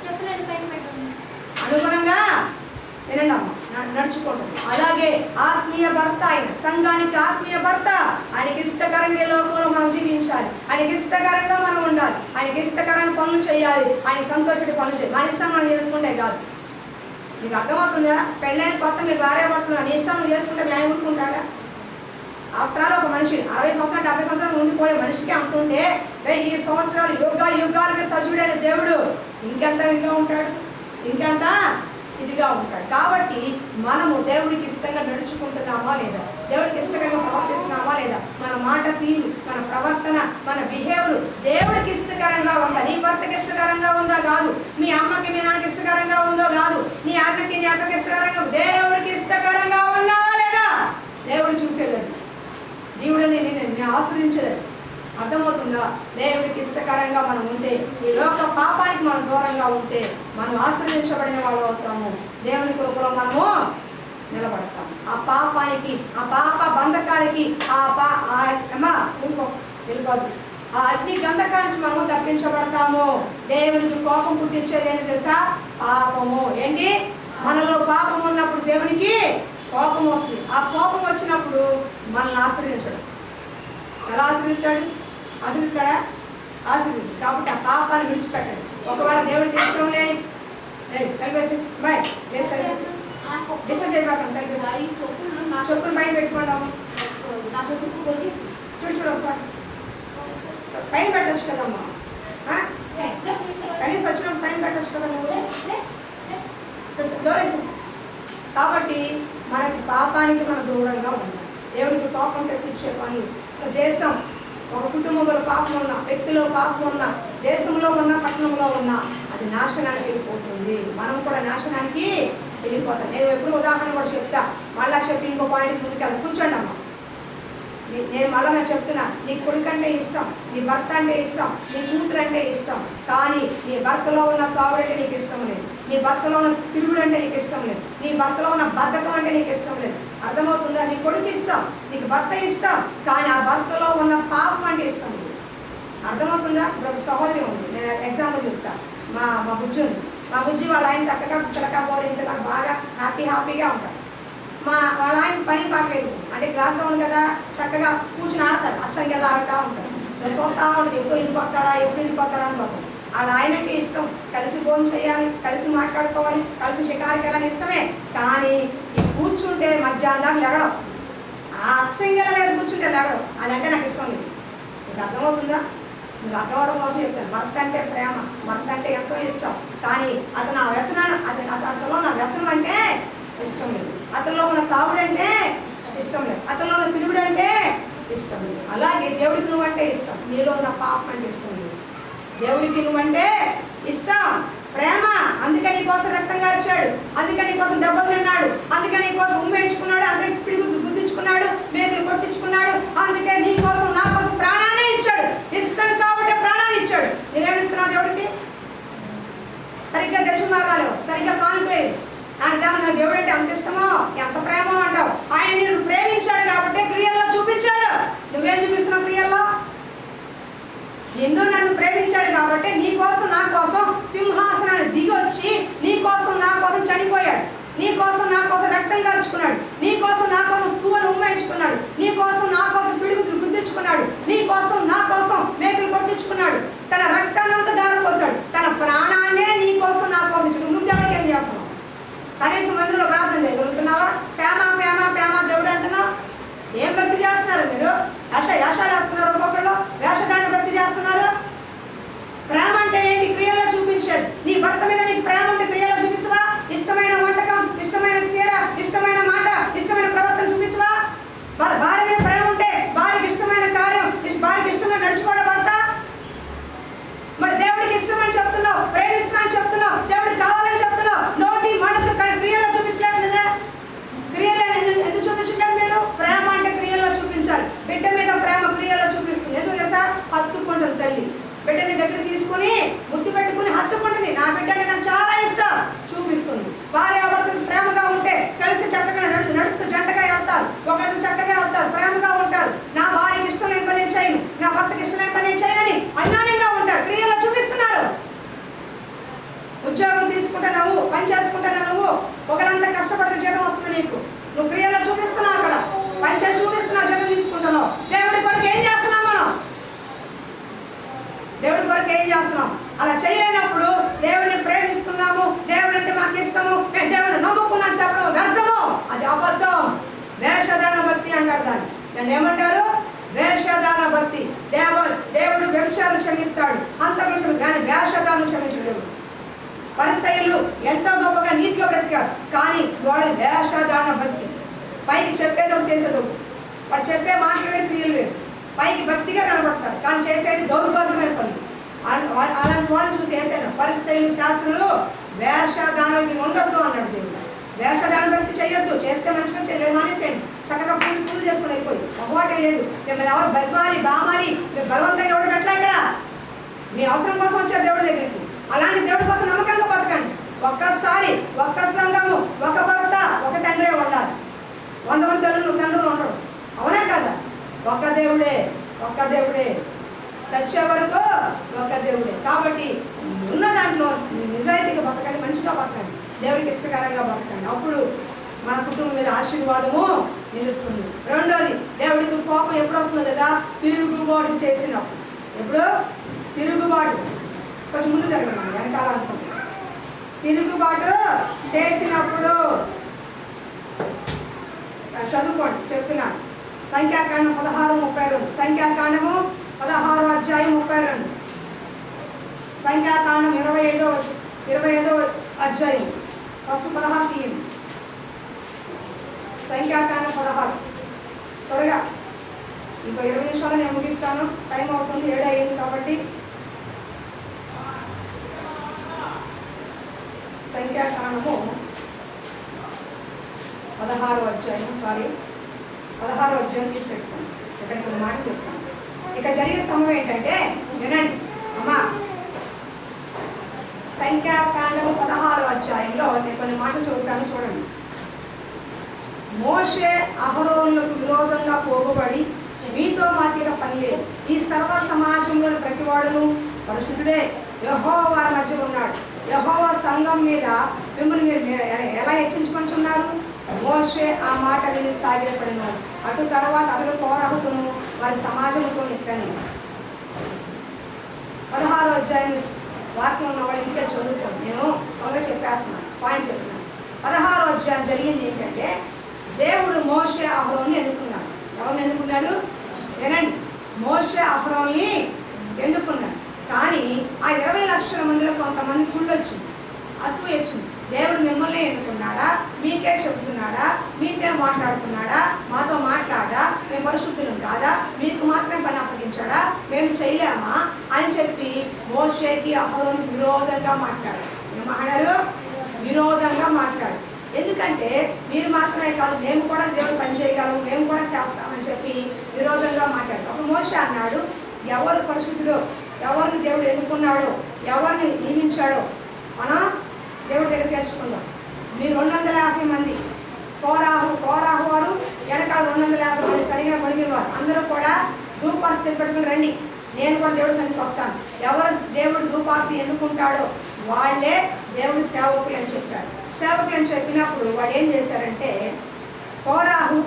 అనుగుణంగా నడుచుకుంటుంది. అలాగే ఆత్మీయ భర్త, ఆయన సంఘానికి ఆత్మీయ భర్త, ఆయనకి ఇష్టకరంగా లోకంలో మనం జీవించాలి, ఆయనకి ఇష్టకరంగా మనం ఉండాలి, ఆయనకి ఇష్టకరమైన పనులు చేయాలి, ఆయనకి సంతోషపెట్టి పనులు చేయాలి. మన ఇష్టం మనం చేసుకుంటే కాదు. మీకు అర్థమవుతుందా? పెళ్ళైన కొత్త మీరు భార్య పడుతున్నారు, నీ ఇష్టం నువ్వు చేసుకుంటే మీ ఆయన ఊరుకుంటాడా? ఆఫ్టర్ ఆల్ ఒక మనిషి 60 సంవత్సరాలు 70 సంవత్సరాలు ఉండిపోయే మనిషికి అంటుంటే ఈ సంవత్సరాలు యుగానికి సజీవుడైన దేవుడు ఇంకెంత ఇదిగా ఉంటాడు, ఇంకెంత ఇదిగా ఉంటాడు. కాబట్టి మనము దేవుడికి ఇష్టంగా నడుచుకుంటున్నామా లేదా? దేవుడికి ఇష్టంగా ప్రవర్తిస్తున్నామా లేదా? మన మాట తీరు, మన ప్రవర్తన, మన బిహేవియర్ దేవుడికి ఇష్టకరంగా ఉందా? నీ భర్తకి ఇష్టకరంగా ఉందా? కాదు. మీ అమ్మకి మీ నాన్నకి ఇష్టకరంగా ఉందో? కాదు. నీ అన్నకి నీ అక్కకి ఇష్టకరంగా, దేవుడికి ఇష్టకరంగా ఉన్నావా లేదా? దేవుడు చూసేలేదు, దేవుడిని నేను ఆశ్రయించలేదు. అర్థమవుతుందా? దేవుడికి ఇష్టకరంగా మనం ఉంటే, ఈ లోక పాపానికి మనం దూరంగా ఉంటే మనం ఆశ్రయించబడిన వాళ్ళు అవుతాము. దేవుని కృపలో మనము నిలబడతాం. ఆ పాపానికి, ఆ పాప బంధకానికి, వెళ్ళిపోద్దు, ఆ అగ్ని గంధకానికి మనము తప్పించబడతాము. దేవునికి కోపం పుట్టించేది ఏంటి తెలుసా? పాపము. ఏంటి? మనలో పాపం ఉన్నప్పుడు దేవునికి కోపం వస్తుంది. ఆ కోపం వచ్చినప్పుడు మనల్ని ఆశ్రయించడు. ఎలా ఆశ్రయిస్తాడు? ఆశ్రయించు. కాబట్టి ఆ పాపాన్ని విడిచిపెట్టండి. ఒకవేళ దేవుడికి ఇష్టం లేని కలిపేసి బాయ్ కలిపేసి డిస్టర్బ్ చేయకుండా కలిపేసి చెప్పులు పైన పెట్టుకున్నాము. నా చెప్పులు చూడు వస్తాను పైన పెట్టచ్చు కదమ్మా. కనీసం వచ్చినప్పుడు పైన పెట్టచ్చు కదా నువ్వు. కాబట్టి మనకి పాపానికి మనం దూరంగా ఉండాలి. దేవుడికి కోపం తెప్పించే పనులు, దేశం, ఒక కుటుంబంలో పాపం ఉన్నా, వ్యక్తిలో పాపం ఉన్నా, దేశంలో ఉన్న, పట్టణంలో ఉన్నా అది నాశనానికి వెళ్ళిపోతుంది. మనం కూడా నాశనానికి వెళ్ళిపోతాం. నేను ఎప్పుడు ఉదాహరణ కూడా చెప్తా, మళ్ళా చెప్పి ఇంకో పాయింట్ ముందుకెళ్ళి కూర్చోండి అమ్మా. నేను మళ్ళీ చెప్తున్నా, నీ కొడుకు అంటే ఇష్టం, నీ భర్త అంటే ఇష్టం, నీ కూతురు అంటే ఇష్టం, కానీ నీ భర్తలో ఉన్న కావుడంటే నీకు ఇష్టం లేదు, నీ భర్తలో ఉన్న తిరుగుడు అంటే నీకు ఇష్టం లేదు, నీ భర్తలో ఉన్న బద్ధకం అంటే నీకు ఇష్టం లేదు. అర్థమవుతుందా? నీ కొడుకు ఇష్టం, నీకు భర్త ఇష్టం, కానీ ఆ భర్తలో ఉన్న పాపం అంటే ఇష్టం లేదు. అర్థమవుతుందా? ఇప్పుడు ఒక సహోదరి ఉంది, నేను ఎగ్జాంపుల్ చెప్తా. మా బుజ్జి ఉంది. మా బుజ్జి వాళ్ళ ఆయన చక్కగా పిల్లకా బోరింతలా బాగా హ్యాపీగా ఉంటారు. వాళ్ళ ఆయన పని పాటలేదు అంటే లాక్డౌన్ కదా, చక్కగా కూర్చుని ఆడతాడు, అచ్చంగా ఆడుతూ ఉంటాడు, సోతా ఉంటుంది. ఎప్పుడు ఇంటికి వస్తాడా అని చూస్తాడు. వాళ్ళ ఆయనకి ఇష్టం, కలిసి భోజనం చేయాలి, కలిసి మాట్లాడుకోవాలి, కలిసి షికారుకి వెళ్ళాలని ఇష్టమే. కానీ ఈ కూర్చుంటే మధ్యాహ్నం దాకా లెగడం, ఆ అచ్చంగా లేదు కూర్చుంటే లేవడం అదంటే నాకు ఇష్టం లేదు. మీకు అర్థమవుతుందా? మీకు అర్థం అవడం కోసం చెప్తాను. భర్త అంటే ప్రేమ, భర్త అంటే ఎంతో ఇష్టం. కానీ అతను ఆ వ్యసనాన్ని అతనిలో నా వ్యసనం అంటే ఇష్టం లేదు. అతనిలో ఉన్న తాగుడంటే ఇష్టం లేదు. అతనిలో ఉన్న పిలుగుడంటే ఇష్టం లేదు. అలాగే దేవుడికి నువ్వంటే ఇష్టం, నీలో ఉన్న పాపం అంటే ఇష్టం లేదు. దేవుడికి నువ్వంటే ఇష్టం, ప్రేమ. అందుకే నీ కోసం రక్తం కార్చాడు, అందుకే నీ కోసం దెబ్బలు తిన్నాడు, అందుకే నీ కోసం ఉమ్మేయించుకున్నాడు, అందుకే పిడుగు గుద్దించుకున్నాడు, మేకులు కొట్టించుకున్నాడు. అందుకే నీ కోసం నా కోసం ప్రాణాన్ని ఇచ్చాడు. ఇష్టం కాబట్టి ప్రాణాన్ని ఇచ్చాడు. నేనేమిస్తున్నావు దేవుడికి? సరిగ్గా దర్శనం బాగాలేవు, సరిగ్గా కానుకలేదు. నాకు దేవుడు అంటే అంత ఇష్టమో, ఎంత ప్రేమో అంటావు. ఆయన నేను ప్రేమించాడు కాబట్టి క్రియల్లో చూపించాడు. నువ్వేం చూపిస్తున్నావు క్రియల్లో? ఎన్నో నన్ను ప్రేమించాడు కాబట్టి నీ కోసం నా కోసం సింహాసనాన్ని దిగొచ్చి నీ కోసం నా కోసం చనిపోయాడు, నీ కోసం నా కోసం రక్తం కార్చుకున్నాడు, నీ కోసం నా కోసం తువ్వను ఉమ్మేయించుకున్నాడు, నీ కోసం నా కోసం పిడుగులు గుద్దించుకున్నాడు, నీ కోసం నా కోసం మేకులు కొట్టించుకున్నాడు, తన రక్తాన్నంతా దారిపోసాడు, తన ప్రాణాన్నే నీ కోసం నా కోసం. నువ్వు దేవుడికి ఏం చేస్తున్నావు? కనీసం మందిలో ప్రార్థన చేయగలుగుతున్నావా? ప్రేమ ప్రేమ ప్రేమ దేవుడు అంటున్నావు. ఏం భక్తి చేస్తున్నారు మీరు? యాషాలు వేస్తున్నారు, ఒక్కొక్కళ్ళు వేషధారణ భక్తి చేస్తున్నారు. ప్రేమ అంటే ఏంటి? క్రియలో చూపించేది. నీ భర్త మీద నీకు ప్రేమ ఉంటే క్రియలో చూపించవా? ఇష్టమైన వంటకం, ఇష్టమైన చీర, ఇష్టమైన మాట, ఇష్టమైన ప్రవర్తన చూపించవా? భార్య మీద ప్రేమ ఉంటే భార్యకి ఇష్టమైన కార్యం, భార్యకి ఇష్టంగా నడుచుకోవడం భర్త. మరి దేవుడికి ఇష్టమని చెప్తున్నావు, ప్రేమిస్తున్నా అని చెప్తున్నావు, దేవుడికి కావాలని చెప్తున్నావు, నోటి మాటతో క్రియలో చూపించలేదు కదా? క్రియలో ఎందుకు చూపించలేదు మీరు? ప్రేమ అంటే క్రియల్లో చూపించాలి. బిడ్డ మీద ప్రేమ క్రియల్లో చూపిస్తుంది. ఎందుకు తెలుసా? హత్తుకుంటుంది తల్లి. బిడ్డని దగ్గర తీసుకుని ముద్దు పెట్టుకుని హత్తుకుంటుంది. నా బిడ్డ అంటే నాకు చాలా ఇష్టం చూపిస్తుంది. భార్యాభర్తలు ప్రేమగా ఉంటే కలిసి చక్కగా నడుస్తూ జంటగా వెళ్తారు, ఒకరితో చక్కగా వెళ్తారు, ప్రేమగా ఉంటారు. నా భార్యకి ఇష్టం లేని పని చేయను, నా భర్తకి ఇష్టం లేని పని చేయని అన్యోన్యంగా ఉంటారు. క్రియల్లో చూపిస్తున్నారు. ఉద్యోగం తీసుకుంటా నువ్వు, పని చేసుకుంటా నువ్వు, ఒకరంతా కష్టపడితే జీతం వస్తుంది నీకు. నువ్వు క్రియల్లో చూపిస్తున్నావు, అక్కడ పని చేసి చూపిస్తున్నావు, జీతం తీసుకుంటున్నావు. దేవుడి కొరకు ఏం చేస్తున్నాం మనం? దేవుడి కొరకు ఏం చేస్తున్నాం? అలా చేయలేనప్పుడు దేవుడిని ప్రేమిస్తున్నాము, దేవుడు అంటే మాకు ఇష్టము, దేవుడిని నమ్ముకున్నాను చెప్పడం వ్యర్థము, అది అబద్ధం. వేషధారణ భక్తి అంటారు దాన్ని. దాన్ని ఏమంటారు? వేషధారణ భక్తి. దేవుడు వ్యభిచారం క్షమిస్తాడు, హంతకులు క్షమిస్తాడు, కానీ వేషధారణ క్షమించడు. పరిసయ్యులు ఎంతో గొప్పగా నీతిగా బ్రతికారు, కానీ వాళ్ళ వేషధారణ భక్తి. పైకి చెప్పేదో చేసేదో, వాడు చెప్పే మాటలు వేరు, క్రియలు వేరు. పైకి భక్తిగా కనబడతారు, కానీ చేసేది దౌర్భాగ్యమైన పనులు. అలాంటి వాళ్ళని చూసి ఏంటంటే పరిసయ్యులు, శాస్త్రులు వేషధారణ ఉండొద్దు అన్నాడు దేవుడు. వేషధారణ భక్తి చేయొద్దు, చేస్తే మంచి పని చేయలేదు, మానేసేయండి. చక్కగా పూజలు చేసుకుని అయిపోయి ఒకటే లేదు. మిమ్మల్ని ఎవరు బలమాలి బామాలి బలవంతంగా ఎవరు పెట్టలే. ఇక్కడ మీ అవసరం కోసం వచ్చారు దేవుడి దగ్గరికి. అలాంటి దేవుడి కోసం నమ్మకంగా బతకండి. ఒక్కసారి ఒక్క సంఘము, ఒక భర్త, ఒక తండ్రే ఉండాలి. 100 మంది తండ్రులు ఉండరు, అవునా కదా? ఒక్క దేవుడే, ఒక్క దేవుడే, తెచ్చే వరకు ఒక్క దేవుడే. కాబట్టి ఉన్న దాంట్లో నిజాయితీగా బతకండి, మంచిగా బతకండి, దేవుడికి ఇష్టకరంగా బతకండి. అప్పుడు మన కుటుంబం మీద ఆశీర్వాదము నిలుస్తుంది. రెండోది, దేవుడికి కోపం ఎప్పుడు వస్తుంది కదా? తిరుగుబాటు చేసినప్పుడు. ఎప్పుడు తిరుగుబాటు, కొంచెం ముందు జరగడం వెనకాల అనుకుంటుంది. తిరుగుబాటు చేసినప్పుడు చదువుకోండి, చెప్తున్నాను. సంఖ్యాకాండం 16:32, సంఖ్యాకాండము 16వ అధ్యాయం 32, సంఖ్యాకాండం 25వ అధ్యాయం ఫస్ట్ 16 తీయండి. సంఖ్యాకాండం 16. త్వరగా, ఇంకో 20 నిమిషాలు నేను ముగిస్తాను, టైం అవుతుంది, 7 అయ్యింది కాబట్టి. సంఖ్యాకాండము 16వ అధ్యాయం, 16వ అధ్యాయం తీసుకెట్టుకోండి. ఇక్కడ కొన్ని మాటలు చెప్తాను. ఇక్కడ జరిగిన సంభవం ఏంటంటే, వినండి అమ్మా. సంఖ్యాకాండము 16వ అధ్యాయంలో నేను కొన్ని మాటలు చూస్తాను, చూడండి. మోషే అహరోనులకు విరోధంగా పోగుబడి, మీతో మాకిక పని లేదు, ఈ సర్వ సమాజంలోని ప్రతివాడును పరిశుద్ధుడే, యెహోవా మధ్య ఉన్నాడు. యెహోవా సంఘం మీద మిమ్మల్ని మీరు ఎలా హెచ్చించుకుంటున్నారు? మోషే ఆ మాట విని సాగిలపడినాడు. అటు తర్వాత అతడు కోరహుతును వారి సమాజంతో ఇట్లని. 16వ అధ్యాయం వాక్యం ఉన్నవాడు ఇంకే చదువుతాను, నేను త్వరగా చెప్పేస్తున్నాను, పాయింట్ చెప్తున్నాను. 16వ అధ్యాయం జరిగింది ఏంటంటే, దేవుడు మోషే అహరోనుని ఎన్నుకున్నాడు. ఎవరిని ఎన్నుకున్నాడు? వినండి, మోషే అహరోన్ని ఎన్నుకున్నాడు. కానీ ఆ 20 లక్షల మందిలో కొంతమంది కుళ్ళు వచ్చింది, అసూయ వచ్చింది. దేవుడు మిమ్మల్ని ఎన్నుకున్నాడా? మీకే చెబుతున్నాడా? మీకే మాట్లాడుతున్నాడా? మాతో మాట్లాడా? మేము పరిశుద్ధులం కాదా? మీకు మాత్రమే పని అప్పగించాడా? మేము చేయలేమా అని చెప్పి మోషేకి అహరోను విరోధంగా మాట్లాడారు. ఏం మాట్లాడారు? విరోధంగా మాట్లాడు. ఎందుకంటే మీరు మాత్రమే కాదు, మేము కూడా దేవుడు పని చేయగలము, మేము కూడా చేస్తామని చెప్పి విరోధంగా మాట్లాడు. అప్పుడు మోషే అన్నాడు, ఎవరు పరిశుద్ధుడో, ఎవరిని దేవుడు ఎన్నుకున్నాడో, ఎవరిని నియమించాడో మనం దేవుడి దగ్గర తెలుసుకుందాం. మీరు 250 మంది కోరాహు వారు వెనకాల 250 మంది సరిగా గొడిగిన వారు అందరూ కూడా ధూపార్తి పెట్టుకుని రండి, నేను కూడా దేవుడి సన్నిధికి వస్తాను. ఎవరు దేవుడు ధూపార్తి ఎన్నుకుంటాడో వాళ్ళే దేవుడి సేవకులు అని చెప్పాడు. సేవకులు అని చెప్పినప్పుడు వాళ్ళు ఏం చేశారంటే, కోరాహు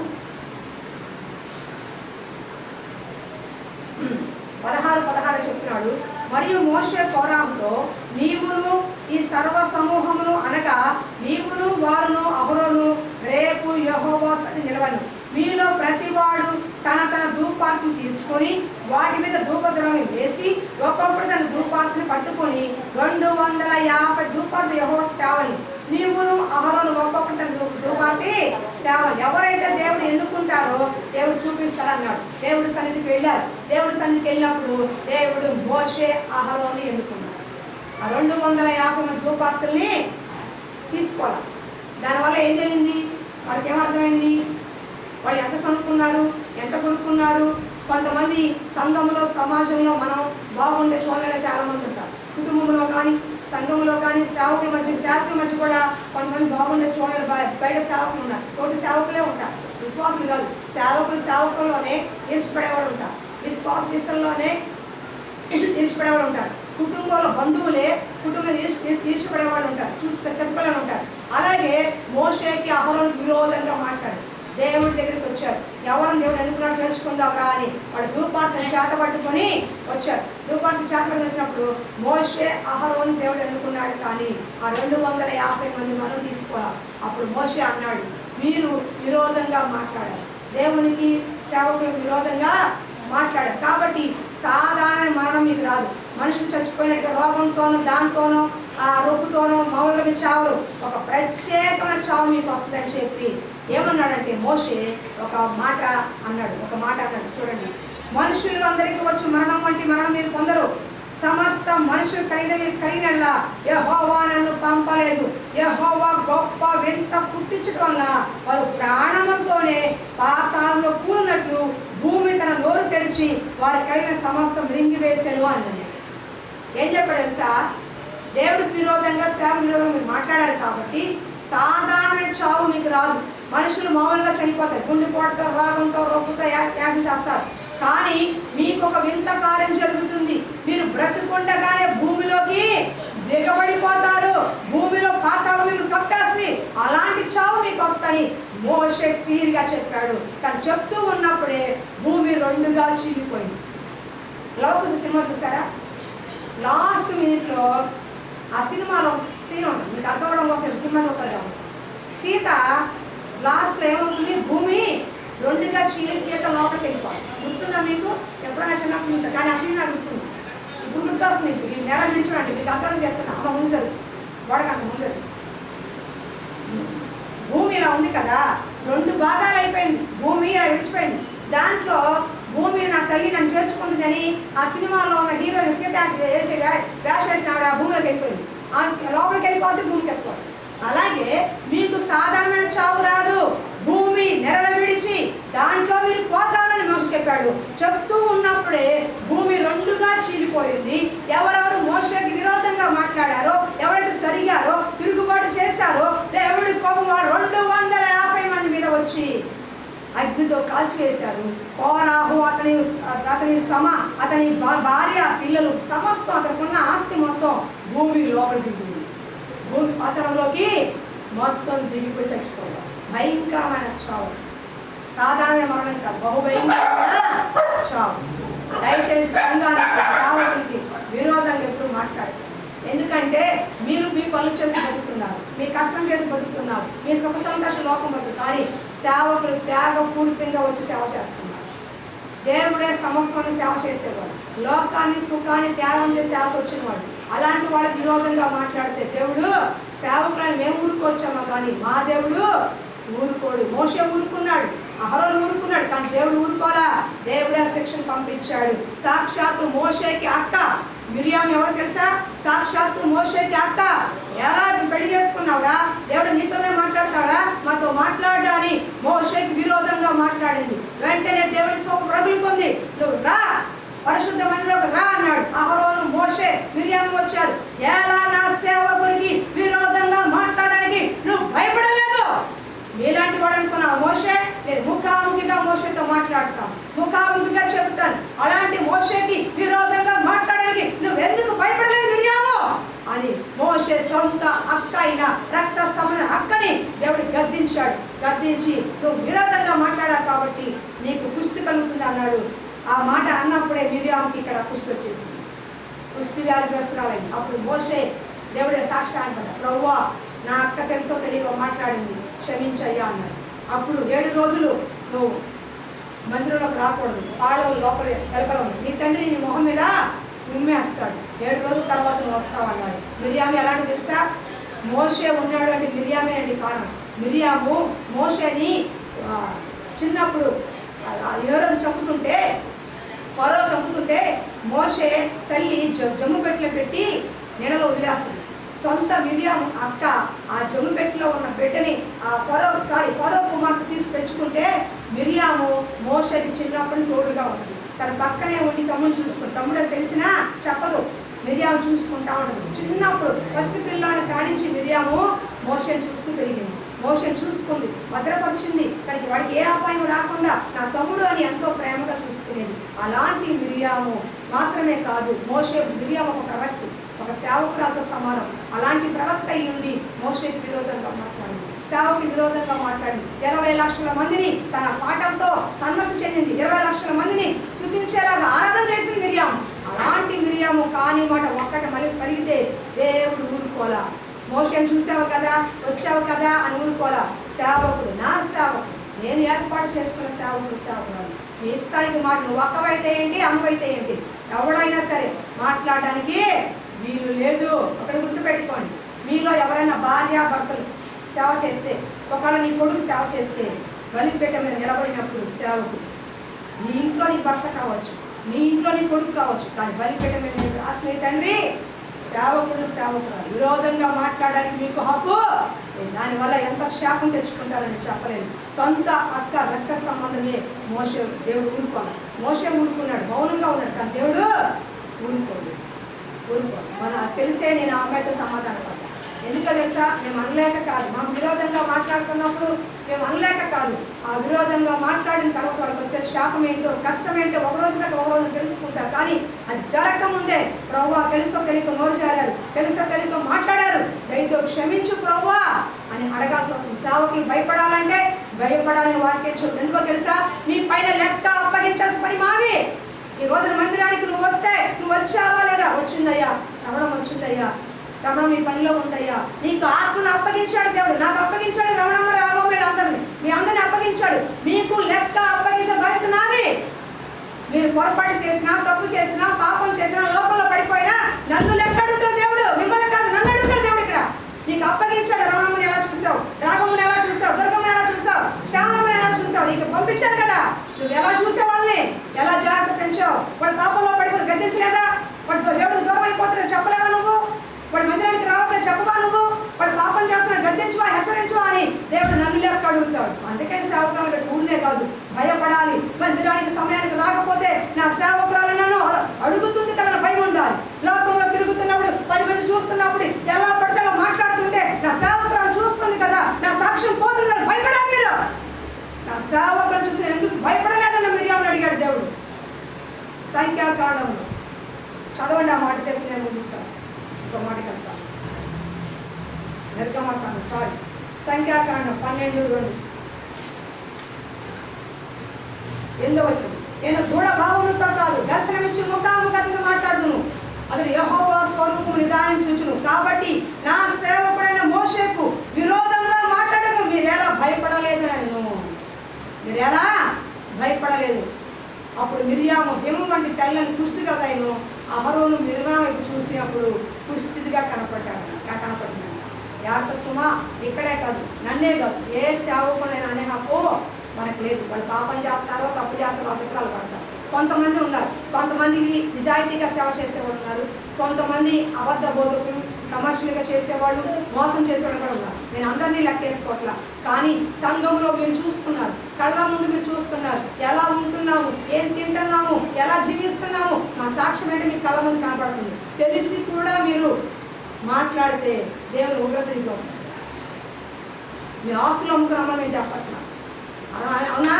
16 చెప్తున్నాడు, మరియు మోషే కోరాహుతో, నీవును ఈ సర్వ సమూహమును అనగా నీవును వారును అహరోను రేపు యెహోవా సన్నిధిని నిలవను. మీలో ప్రతివాడు తన ధూపార్తిని తీసుకొని వాటి మీద ధూపద్రవ్యం వేసి ఒక్కొక్కడు తన ధూపార్తిని పట్టుకొని 250 ధూపార్తి యెహోవాకు తేవాలి. నీవును అహరోను ఒక్కొక్కటి తన ధూపార్తి తేవాలి. ఎవరైతే దేవుడు ఎన్నుకుంటారో దేవుడు చూపిస్తాడన్నాడు. దేవుడి సన్నిధికి వెళ్ళారు. దేవుడి సన్నిధికి వెళ్ళినప్పుడు దేవుడు మోషే అహరోను ఎన్నుకున్నాడు. ఆ 250 మంది ధూపార్తుల్ని తీసుకోవాలి. దానివల్ల ఏం జరిగింది? వాళ్ళకి ఏమర్థమైంది? వాళ్ళు ఎంత చదువుకున్నారు, ఎంత కొనుక్కున్నారు. కొంతమంది సంఘంలో సమాజంలో మనం బాగుండే చూడలేని చాలామంది ఉంటారు. కుటుంబంలో కానీ సంఘంలో కానీ సేవకుల మధ్య కూడా కొంతమంది బాగుండే చూడలేని బయట సేవకులు ఉన్నారు, తోటి సేవకులే ఉంటారు, విశ్వాసులు కాదు. సేవకుల్లోనే ఈర్ష్యపడేవాడు ఉంటారు, విశ్వాసంలోనే ఈర్ష్యపడేవాడు ఉంటారు. కుటుంబంలో బంధువులే కుటుంబం ఈర్ష్యపడేవాళ్ళు ఉంటారు, చూసి చెప్పుకోలేని ఉంటారు. అలాగే మోషేకి అహరోనుకి విరోధంగా మాట్లాడు. దేవుడి దగ్గరికి వచ్చారు. ఎవరిని దేవుడు ఎన్నుకున్నాడు తెలుసుకుందాం రా అని వాడు ధూపార్తిని చేతపట్టుకొని వచ్చారు. ధూపార్తిని చేతపట్టుకుని వచ్చినప్పుడు మోషే అహరోను దేవుడు ఎన్నుకున్నాడు. కానీ ఆ 250 మంది మనం తీసుకోవాలి. అప్పుడు మోషే అన్నాడు, మీరు విరోధంగా మాట్లాడారు, దేవునికి సేవకులకు విరోధంగా మాట్లాడారు. కాబట్టి సాధారణ మరణం మీకు రాదు. మనుషులు చచ్చిపోయినట్టుగా రోగంతోనో దాంతోనో ఆ రొప్పుతోనో మామూలుగా చావు, ఒక ప్రత్యేకమైన చావు మీకు వస్తుందని చెప్పి ఏమన్నాడంటే మోషే ఒక మాట అన్నాడు. చూడండి, మనుషులు అందరికీ వచ్చు మరణం వంటి మరణం మీరు పొందరు. సమస్త మనుషులు కలిగినలా యెహోవా నన్ను పంపలేదు. యెహోవా గొప్ప వింత పుట్టించడం వల్ల వారు ప్రాణంతోనే పాతాళంలో కూలినట్లు భూమి తన నోరు తెరిచి వారు కలిగిన సమస్తం మృంగివేశాను అన్నది. ఏం చెప్పాడు తెలుసా? దేవుడికి విరోధంగా సేవ విరోధంగా మీరు మాట్లాడారు కాబట్టి సాధారణమైన చావు మీకు రాదు. మనుషులు మామూలుగా చనిపోతారు, గుండెపోటుతో, రోగంతో, రొప్పుతో యాగం చేస్తారు. కానీ మీకు ఒక వింత కార్యం జరుగుతుంది. మీరు బ్రతుకుండగానే భూమిలోకి దిగబడిపోతారు. భూమిలో పాతాళం మీరు కప్పేసి అలాంటి చావు మీకు వస్తాయి మోషే క్లియర్గా చెప్పాడు. కానీ చెప్తూ ఉన్నప్పుడే భూమి 2గా చీలిపోయింది. లవకుశ సినిమా చూసారా? లాస్ట్ మినిట్లో ఆ సినిమాలో ఒక సీన్ ఉంటుంది, మీకు అర్థం అవడం కోసం సినిమా చూస్తారు కాబట్టి. సీత లాస్ట్లో ఏమవుతుంది? భూమి 2గా చీలి సీత లోపలికి వెళ్ళిపోవాలి. గుర్తుందా మీకు? ఎప్పుడైనా చిన్నప్పుడు చూసారు, కానీ ఆ సీన్ నాకు గుర్తుంది. ఇప్పుడు గుర్తొస్తుంది. మీకు ఈ నెల నిలిచినట్టు మీకు అర్థం చెప్తున్నా. అమ్మ ముంజరు గొడగంట ముంజరు. భూమి ఇలా ఉంది కదా, 2 భాగాలు అయిపోయింది. భూమి ఇలా విడిచిపోయింది. దాంట్లో భూమి నా తల్లి నన్ను చేర్చుకుంటుందని ఆ సినిమాలో ఉన్న హీరోయిన్ సీత వేసే వేష వేసిన ఆవిడ ఆ భూమిలోకి వెళ్ళిపోయింది. లోపలికి వెళ్ళిపోతే భూమికి వెళ్ళిపోతుంది. అలాగే మీకు సాధారణమైన చావు రాదు. భూమి నెరల విడిచి దాంట్లో మీరు పోతారని మోషే చెప్పాడు. చెప్తూ ఉన్నప్పుడే భూమి 2గా చీలిపోయింది. ఎవరెవరు మోషేకి విరోధంగా మాట్లాడారో, ఎవరైతే సరిగారో, తిరుగుబాటు చేశారో, దేవుడి కోపం 250 మంది మీద వచ్చి అగ్నితో కాల్చివేశారు. కోరాహు అతని భార్య, పిల్లలు, సమస్తం అతనుకున్న ఆస్తి మొత్తం భూమి లోపలికి దిగింది. భూమి పాత్రలోకి మొత్తం దిగిపోయి చచ్చిపోయారు. భయంకరమైన చావు. సాధారణ మరణం కాదు, బహుభయంకరమైన చావు. దయచేసి సంఘానికి, సేవకులకి విరోధంగా ఎప్పుడు మాట్లాడారు. ఎందుకంటే మీరు మీ పనులు చేసి బతుకుతున్నారు, మీ కష్టం చేసి బతుకుతున్నారు, మీ సుఖ సంతోష లోకం బతుకు. కానీ సేవకులు త్యాగపూరితంగా వచ్చి సేవ చేస్తున్నారు. దేవుడే సమస్తాన్ని సేవ చేసేవాడు, లోకాన్ని సుఖాన్ని త్యాగం చేసి సేవకు వచ్చినవాడు. అలాంటి వాళ్ళకి విరోధంగా మాట్లాడితే దేవుడు సేవకులను మేము ఊరుకోవచ్చామా, కానీ మా దేవుడు ఊరుకోడు. మోషే ఊరుకున్నాడు, అహరోను ఊరుకున్నాడు, కానీ దేవుడు ఊరుకోలా. దేవుడే శిక్షను పంపించాడు. సాక్షాత్తు మోషేకి అక్క మిరియాము ఎవరు తెలుసా? సాక్షాత్తు మోషేకి అక్క. ఎలా పెళ్లి చేసుకున్నావురా, దేవుడు నీతోనే మాట్లాడతాడా, మాతో మాట్లాడాలని మోషేకి విరోధంగా మాట్లాడింది. వెంటనే దేవుడికి ఒక రగులుకుంది, నువ్వు రా పరిశుద్ధ మందిలోకి రా అన్నాడు. అహరోను మోషే మిరియాము వచ్చారు. ఎలా నా సేవకుడికి విరోధంగా మాట్లాడడానికి నువ్వు భయపడలేదు? మీలాంటి వాడు అనుకున్నావు మోషే, నేను ముఖాముఖిగా మోషేతో మాట్లాడతాను, ముఖాముఖిగా చెప్తాను. అలాంటి మోషేకి విరోధంగా మాట్లాడడానికి నువ్వెందుకు భయపడలేదు మిరియాము అని మోషే సొంత అక్క అయిన రక్త సంబంధ అక్కని దేవుడు గద్దించాడు. గద్దించి నువ్వు విరోధంగా మాట్లాడావు కాబట్టి నీకు కుష్టి కలుగుతుంది అన్నాడు. ఆ మాట అన్నప్పుడే మిరియాముకి ఇక్కడ కుష్టి వచ్చేసింది, కుష్టి వ్యాధిగ్రస్తురాలైంది. అప్పుడు మోషే దేవుడే సాక్షి అంటాడు, ప్రభువా నా అక్క తెలుసో తెలియకో మాట్లాడింది, క్షమించయ్యా అన్నాడు. అప్పుడు 7 రోజులు నువ్వు మందిరంలోకి రాకూడదు, పాడవు లోపల వెలకలు నీ తండ్రి నీ మొహం మీద ఉమ్మేస్తాడు, 7 రోజుల తర్వాత నువ్వు వస్తావు అన్నాడు. మిరియాము ఎలాంటి తెలుసా? మోషే ఉన్నాడు అంటే మిరియామే అండి కారణం. మిరియాము మోషేని చిన్నప్పుడు 7 చంపుతుంటే, ఫరో చంపుతుంటే మోషే తల్లి జమ్ము పెట్టెలో పెట్టి నీడలో వదిలేస్తుంది. సొంత మిరియాము అక్క ఆ జమ్ము పెట్టెలో ఉన్న బిడ్డని ఫరో కుమార్తె తీసి పెంచుకుంటే మిరియాము మోషేకి చిన్నప్పుడు తోడుగా ఉంటుంది. తన పక్కనే ఉండి తమ్ముడు చూసుకుంది. తమ్ముడు తెలిసినా చెప్పదు, మిరియాము చూసుకుంటా ఉంటుంది. చిన్నప్పుడు పసి పిల్లని కానించి మిరియాము మోషేని చూసుకుని పెరిగింది. మోషేని చూసుకుంది, భద్రపరిచింది. తనకి వాడికి ఏ అపాయం రాకుండా నా తమ్ముడు అని ఎంతో ప్రేమగా చూసుకునేది. అలాంటి మిరియాము మాత్రమే కాదు, మిరియాము ఒక ప్రవక్త, ఒక సేవకురాలతో సమానం. అలాంటి ప్రవక్త అయి ఉండి మోషేకి విరోధంగా మాట్లాడింది, సేవకుని విరోధంగా మాట్లాడింది. 20 లక్షల మందిని తన పాఠంతో సన్మతి చెందింది. 20 లక్షల మందిని స్తుతించేలాగా ఆరాధన చేసింది మిరియాము. అలాంటి మిరియాము కాని మాట ఒక్కటి మళ్ళీ కలిగితే దేవుడు ఊరుకోలా. మోషేని చూసావు కదా, వచ్చావు కదా అని ఊరుకోలా. సేవకుడు, నా సేవకుడు, నేను ఏర్పాటు చేసుకున్న సేవకుడు. నీ ఇష్టానికి మాట, నువ్వు అక్కవైతే ఏంటి, అమ్మవైతే ఏంటి, ఎవడైనా సరే మాట్లాడడానికి వీలు లేదు. ఒకటి గుర్తుపెట్టుకోండి, మీలో ఎవరైనా భార్య భర్తలు సేవ చేస్తే, ఒకవేళ నీ కొడుకు సేవ చేస్తే, బలిపీఠ మీద నిలబడినప్పుడు సేవకుడు, నీ ఇంట్లో నీ భర్త కావచ్చు, నీ ఇంట్లో నీ కొడుకు కావచ్చు, కానీ బలిపీఠ మీద ఆత్మీయ తండ్రి సేవకురాలు విరోధంగా మాట్లాడడానికి మీకు హక్కు. దానివల్ల ఎంత శాపం తెచ్చుకుంటారని చెప్పలేదు. సొంత అక్క రక్త సంబంధమే మోషే దేవుడు ఊరుకోవాలి. మోషే ఊరుకున్నాడు, మౌనంగా ఉన్నాడు, కానీ దేవుడు ఊరుకోడు. మన తెలిసే నేను ఆ అమ్మాయితో సమాధానం పడ్డా. ఎందుకో తెలుసా? మేము అనలేక కాదు, మాకు విరోధంగా మాట్లాడుతున్నప్పుడు మేము అనలేక కాదు, ఆ విరోధంగా మాట్లాడిన తర్వాత వాళ్ళకి వచ్చే శాపం ఏంటో, కష్టం ఏంటో ఒక రోజు తెలుసుకుంటారు. కానీ అది జరగకముందే ప్రభువా తెలుసో తెలియక నోరు జారారు, తెలుసో తెలియక మాట్లాడారు, దయతో క్షమించు ప్రభువా అని అడగాల్సి వస్తుంది. సేవకులు భయపడాలంటే భయపడాలని వాక్యం చెప్పు. ఎందుకో తెలుసా? నీ పైన లెక్క అప్పగించాల్సిన పని మాది. ఈ రోజున మందిరానికి నువ్వు వస్తే నువ్వు వచ్చావా లేదా? వచ్చిందయ్యా, రమణం వచ్చిందయ్యా, రమణ మీ పనిలో ఉందయ్యా. నీకు ఆత్మను అప్పగించాడు దేవుడు, నాకు అప్పగించాడు, రమణమ్మ రాఘవమ్మలు అందరినీ, మీ అందరిని అప్పగించాడు. మీకు లెక్క అప్పగించే బాధ్యత నాది. మీరు పొరపాటు చేసినా, తప్పు చేసినా, పాపం చేసినా, లోపంలో పడిపోయినా నన్ను లెక్క అడుగుతాడు దేవుడు, మిమ్మల్ని కాదు, నన్ను అడుగుతాడు దేవుడు. ఇక్కడ నీకు అప్పగించాడు. రమణమ్మని ఎలా చూసావు, రాఘవమ్మని ఎలా చూసావు, దుర్గమ్మని ఎలా చూసావు, శ్యామలమ్మని ఎలా చూసావు, నీకు పంపించాడు కదా. నువ్వు ఎలా చూసే వాళ్ళని ఎలా జాగ్రత్త పెంచావు. వాడు పాపంలో పడిపోతే గద్దించలేదా? వాడు దేవుడికి దూరం అయిపోతాడు చెప్పలేవా? నువ్వు వాడు మందిరానికి రావట్లేదు చెప్పవా? నువ్వు వాడు పాపం చేస్తున్నా గద్దించవా, హెచ్చరించవా అని దేవుడు నన్ను లెక్క అడుగుతాడు. అందుకని సేవకురాలు ఊరినే కాదు, భయపడాలి. మందిరానికి సమయానికి రాకపోతే నా సేవకురాలు నన్ను అడుగుతుంది కదా, భయం ఉండాలి. లోకంలో తిరుగుతున్నప్పుడు 10 మంది చూస్తున్నప్పుడు ఎలా పడితే అలా మాట్లాడుతుంటే నా సేవకురాలు చూస్తుంది కదా, నా సాక్ష్యం పోతుంది కదా, భయపడాలి. మీరు నా సేవకులు చూసి ఎందుకు భయపడలేదన్న మిరియామును అడిగాడు దేవుడు. సంఖ్యాకాండంలో చదవండి, ఆ మాట చెప్పి నేను ముగిస్తాను. మాట కనుక నిర్గమకాండం సంఖ్యాకాండం 12:2 8వ నేను దూడ భావములతో కాదు, దర్శనమిచ్చి ముఖాముఖిగా మాట్లాడుతును, అతడు యెహోవా స్వరూపము నిదానించుచును. కాబట్టి నా సేవకుడైన మోషేకు విరోధంగా మాట్లాడక మీరెలా భయపడలేదు? మీరెలా భయపడలేదు? అప్పుడు మిరియాము హిమం వంటి తెల్లని కుష్టిగదైను అహరోను మిరియాము వైపు చూసినప్పుడు కుష్టిదిగా కనపడినాడు. యాత సుమా ఇక్కడే కాదు, నన్నే కాదు, ఏ సేవకులైనా అనే హక్కు మనకు లేదు. వాళ్ళు పాపం చేస్తారో తప్పు చేస్తారో అభిప్రాయాలు పడతారు. కొంతమంది ఉన్నారు, కొంతమంది నిజాయితీగా సేవ చేసేవాళ్ళు ఉన్నారు, కొంతమంది అబద్ధ బోధకులు, కమర్షియల్గా చేసేవాళ్ళు, మోసం చేసేవాళ్ళు కూడా ఉన్నారు. నేను అందరినీ లెక్కేసుకోవట్లా. కానీ సంఘంలో మీరు చూస్తున్నారు, కళ్ళ ముందు మీరు చూస్తున్నారు, ఎలా ఉంటున్నాము, ఏం తింటున్నాము, ఎలా జీవిస్తున్నాము, మా సాక్ష్యం అంటే మీ కళ్ళ ముందు కనపడుతుంది. తెలిసి కూడా మీరు మాట్లాడితే దేవుని ఉగ్రత మీకు వస్తుంది. మీ ఆస్తులు అమ్ముకున్నామని నేను చెప్పట్లా, అవునా?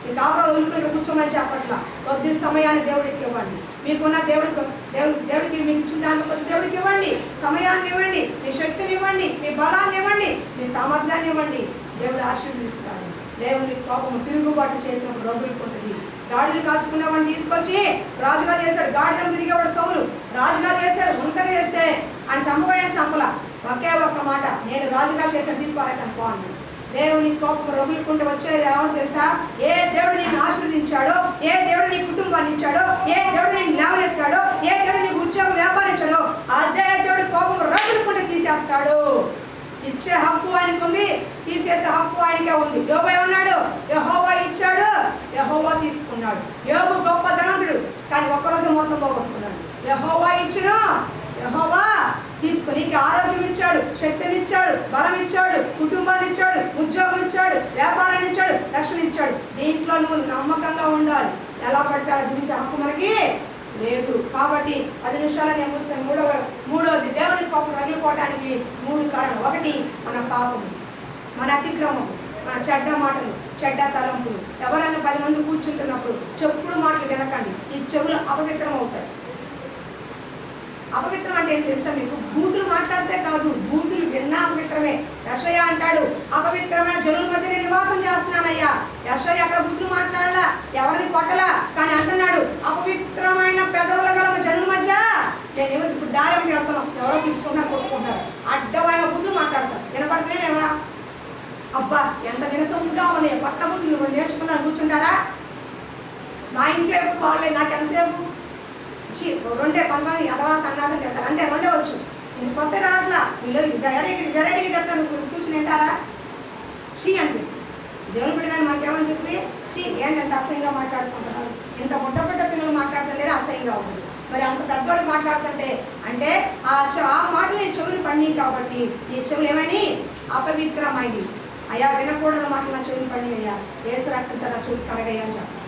మీ కాపురాలు వదులుకొని కూర్చోమని చెప్పట్లా. కొద్ది సమయాన్ని దేవుడికి ఇవ్వండి. మీకున్న దేవుడికి మీకు ఇచ్చిన దాంట్లో కొద్ది దేవుడికి ఇవ్వండి, సమయాన్ని ఇవ్వండి, మీ శక్తిని ఇవ్వండి, మీ బలాన్ని ఇవ్వండి, మీ సామర్థ్యాన్ని ఇవ్వండి. దేవుడు ఆశీర్వదిస్తాడు. దేవుని కోపము తిరుగుబాటు చేసినప్పుడు రగులుకుంటుంది. గాడిలు కాసుకునేవాడిని తీసుకొచ్చి రాజుగా చేశాడు. గాడిలను తిరిగేవాడు సౌలు రాజుగా చేశాడు. ఉన్నతగా చేస్తే ఆయన చంపబోయిన చంపల, ఒకే ఒక్క మాట, నేను రాజుగా చేశాను, తీసుకోరేసాను పోను. దేవుని కోపం రగులుకుంటూ వచ్చేది ఏమని తెలుసా? ఏ దేవుడు నిన్ను ఆశీర్వదించాడో, ఏ దేవుడు నీ కుటుంబాన్ని ఇచ్చాడో, ఏ దేవుడు నిన్ను లేవనెత్తాడో, ఏ దేవుడు నీకు ఉద్యోగం వ్యాపారం ఇచ్చాడో, అదే దేవుడు కోపం రగులుకుంటూ తీసేస్తాడు. ఇచ్చే హక్కు ఆయనకు ఉంది, తీసేసే హక్కు ఆయనకే ఉంది. యోబు ఏమన్నాడు? యెహోవా ఇచ్చాడు, యెహోవా తీసుకున్నాడు. యోబు గొప్ప ధనవంతుడు, కానీ ఒక్కరోజు మొత్తం పోగొట్టుకున్నాడు. యెహోవా ఇచ్చిన యెహోవా తీసుకుని నీకు ఆరోగ్యం ఇచ్చాడు, శక్తిని ఇచ్చాడు, బలం ఇచ్చాడు, కుటుంబాన్ని ఇచ్చాడు, ఉద్యోగం ఇచ్చాడు, వ్యాపారాన్ని ఇచ్చాడు, రక్షణ ఇచ్చాడు. దీంట్లో నువ్వు నమ్మకంగా ఉండాలి. ఎలా పడితే అలా జీవించే హక్కు మనకి లేదు. కాబట్టి 10 నిమిషాలు నేను చూస్తాను. మూడోది దేవుని కోపం రగిలిపోవడానికి 3 కారణాలు. 1 మన పాపము, మన అతిక్రమం, మన చెడ్డ మాటలు, చెడ్డ తలంపులు. ఎవరైనా 10 మంది కూర్చుంటున్నప్పుడు చెప్పుడు మాటలు వినకండి. ఈ చెవులు అపవిత్రం అవుతాయి. అపవిత్రం అంటే ఏం తెలుసా మీకు? బూతులు మాట్లాడితే కాదు, బూతులు విన్నా అపవిత్రమే. యెషయా అంటాడు, అపవిత్రమైన జనుల మధ్య నేను నివాసం చేస్తున్నానయ్యా. యెషయా అక్కడ బూతులు మాట్లాడలా, ఎవరిని కొట్టలా, కానీ అంటున్నాడు అపవిత్రమైన పెదవుల గల జనుల మధ్య నేను ఇప్పుడు దారి వెళ్తున్నాం, ఎవరో పిలుచుకుంటారు, కొట్టుకుంటారు, అడ్డమైన బూతులు మాట్లాడతారు. వినపడతలేవా? అబ్బా ఎంత వినసొంపుగా ఉన్నాయి, కొత్త బూతులు నేర్చుకున్నాను కూర్చుంటారా? మా ఇంట్లో ఎప్పుడు బాగలేదు, నాకు ఎంతసేపు 2 కొంతమంది అథవా సన్నాసం చెప్తారు, అంతే 2 వచ్చు. నేను కొత్త రావట్లా, వీళ్ళు వెరైటీగా చెప్తాను, కూర్చుని వింటారా? చీ అనిపిస్తుంది. దేవుని బిడ్డలని మనకేమనిపిస్తుంది? చీ ఏంటంత అసహ్యంగా మాట్లాడుకుంటున్నారు, ఇంత బుడ్డ పిల్లలు మాట్లాడుతుంటే అసహ్యంగా ఉంటుంది. మరి అంత పెద్దోళ్ళు మాట్లాడుతుంటే అంటే ఆ మాటలు నీ చెవులు పడినాయి కాబట్టి నీ చెవులు ఏమని అపవిత్రమైంది. అయ్యా వినకూడదు మాటలు నా చెవులు పడినాయి, అయ్యా ఏసు రక్తంతో నా చెవులు కడగయ్యా అని చెప్పాలి.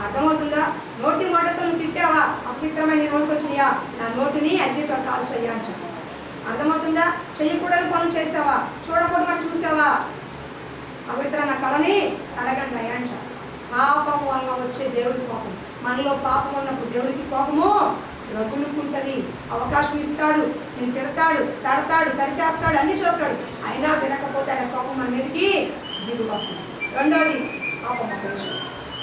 అర్థమవుతుందా? నోటి మాటతో నువ్వు తిట్టావా, అపవిత్రమైన నోటికి వచ్చినాయా, నా నోటిని అగ్నితో కాల్చయ్యా అని చెప్పాలి. అర్థమవుతుందా? చెయ్యకూడని పనులు చేసావా, చూడకూడదు చూసావా, పవిత్ర నా కళని కడగండి అయ్యా అని చెప్పాలి. పాపం వల్ల వచ్చే దేవుడి కోపం. మనలో పాపం ఉన్నప్పుడు దేవుడికి కోపము రగులుకుంటుంది. అవకాశం ఇస్తాడు, నేను తిడతాడు, తడతాడు, సరిచేస్తాడు, అన్ని చూస్తాడు. అయినా వినకపోతే ఆయన కోపం మన మీదకి దిగు వస్తుంది. రెండోది పాపం అపేక్ష.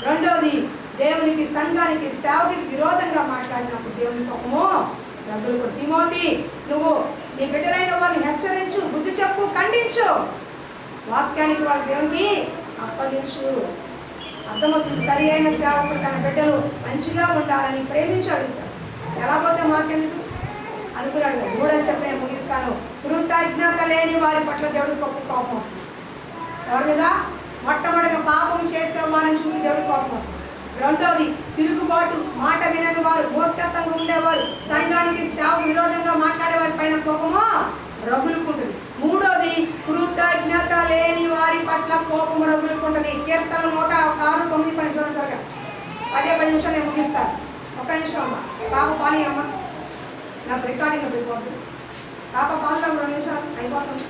రెండోది దేవునికి, సంఘానికి, సేవకుడికి విరోధంగా మాట్లాడినప్పుడు దేవుని కోపము రగులుకు. తిమోతి, నువ్వు నీ బిడ్డలైన వాళ్ళని హెచ్చరించు, బుద్ధి చెప్పు, ఖండించు, వాక్యానికి వాళ్ళ దేవునికి అప్పగించు. అర్థమవుతుంది? సరి అయిన సేవకుడు తన బిడ్డలు మంచిగా ఉండాలని ప్రేమించాడు. ఎలా పోతే మాకెందుకు అనుకున్నాడు. 3 చెప్పి నేను ముగిస్తాను. కృతజ్ఞత లేని వారి పట్ల దేవుడికి కోపం వస్తుంది. ఎవరి మీద? మొట్టమొదటిగా పాపం చేసే వారిని చూసి దేవుడికి కోపం వస్తుంది. రెండోది తిరుగుబాటు, మాట వినని వారు, మూర్ఖత్వంగా ఉండేవారు, సంఘానికి సేవ విరోధంగా మాట్లాడే వారి పైన కోపము రగులుకుంటుంది. మూడోది కృతజ్ఞత లేని వారి పట్ల కోపము రగులుకుంటుంది. కీర్తన 106:9 పని చూడండి త్వరగా. 10 నిమిషాలు నేను ముగిస్తాను. 1 నిమిషం అమ్మ. పాప పాలి అమ్మ, నాకు రికార్డింగ్ అయిపోతుంది. పాప పాలు 2 నిమిషాలు అయిపోతుంది.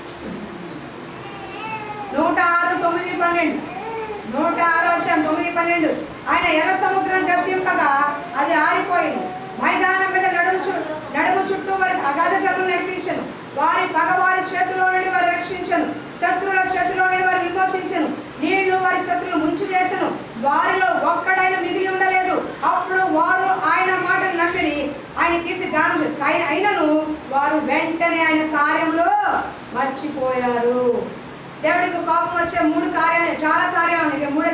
106:9-12. 106:9-12. ఆయన ఎర్ర సముద్రం గద్దింపగా అది ఆరిపోయింది. మైదానం మీద నడుము చుట్టూ వారికి అగాధ జలం నడిపించను. వారి పగవారి చేతిలో నుండి వారు రక్షించను. శత్రువుల చేతిలో నుండి వారు విమోచించను. నీళ్లు వారి శత్రువులు ముంచివేసను. వారిలో ఒక్కడైన మిగిలి ఉండలేదు. అప్పుడు వారు ఆయన మాటలు నమ్మిరి, ఆయన కీర్తి గానం అయినను వారు వెంటనే ఆయన కార్యంలో మర్చిపోయారు. దేవుడికి కోపం వచ్చే చాలా కార్యాలు ఉన్నాయి. మూడే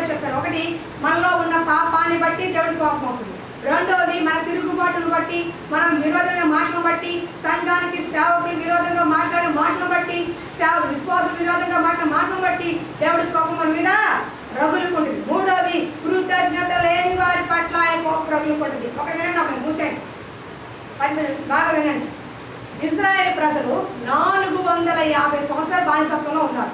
చెప్పాను. ఒకటి, మనలో ఉన్న పాపాన్ని బట్టి దేవుడికి కోపం వస్తుంది. రెండోది, మన తిరుగుబాటును బట్టి, మనం విరోధంగా మాటలను బట్టి, సంఘానికి సేవకులు విరోధంగా మాట్లాడే మాటలను బట్టి, విశ్వాసులు విరోధంగా మాటలను బట్టి దేవుడికి కోపం మన మీద రగులుకుంటుంది. మూడోది, కృతజ్ఞత లేని వారి పట్ల ఆయన కోపం రగులుకుంటుంది. ఒకటి వినండి, అమ్మాయి మూసేయండి, బాగా వినండి. ఇశ్రాయేలు ప్రజలు 450 సంవత్సరాల బానిసత్వంలో ఉన్నారు.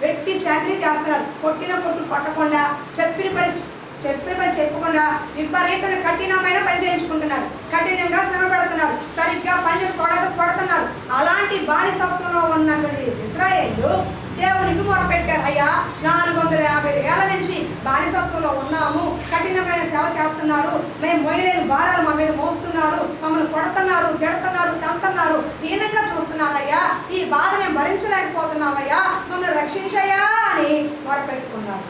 వెట్టి చాకరీ చేస్తున్నారు. కొట్టిన కొట్టు కొట్టకుండా, చెప్పిన పని చెప్పకుండా విపరీతమైన కఠినమైన పని చేయించుకుంటున్నారు. కఠినంగా శ్రమ పెడుతున్నారు. సరిగ్గా పని కొడుతున్నారు. అలాంటి బానిసత్వంలో ఉన్నటువంటి ఇశ్రాయేలు దేవునికి మొరపెట్టారు. అయ్యా, 450 ఏళ్ల నుంచి బానిసత్వంలో ఉన్నాము, కఠినమైన సేవ చేస్తున్నారు, మేము మొయ్యలేని భారాలు మా మీద మోస్తున్నారు, మమ్మల్ని కొడుతున్నారు, గెడుతున్నారు, తంతున్నారు, హీనంగా చూస్తున్నారయ్యా, ఈ బాధ మేము భరించలేకపోతున్నామయ్యా, మమ్మల్ని రక్షించయ్యా అని మొరపెట్టుకున్నారు.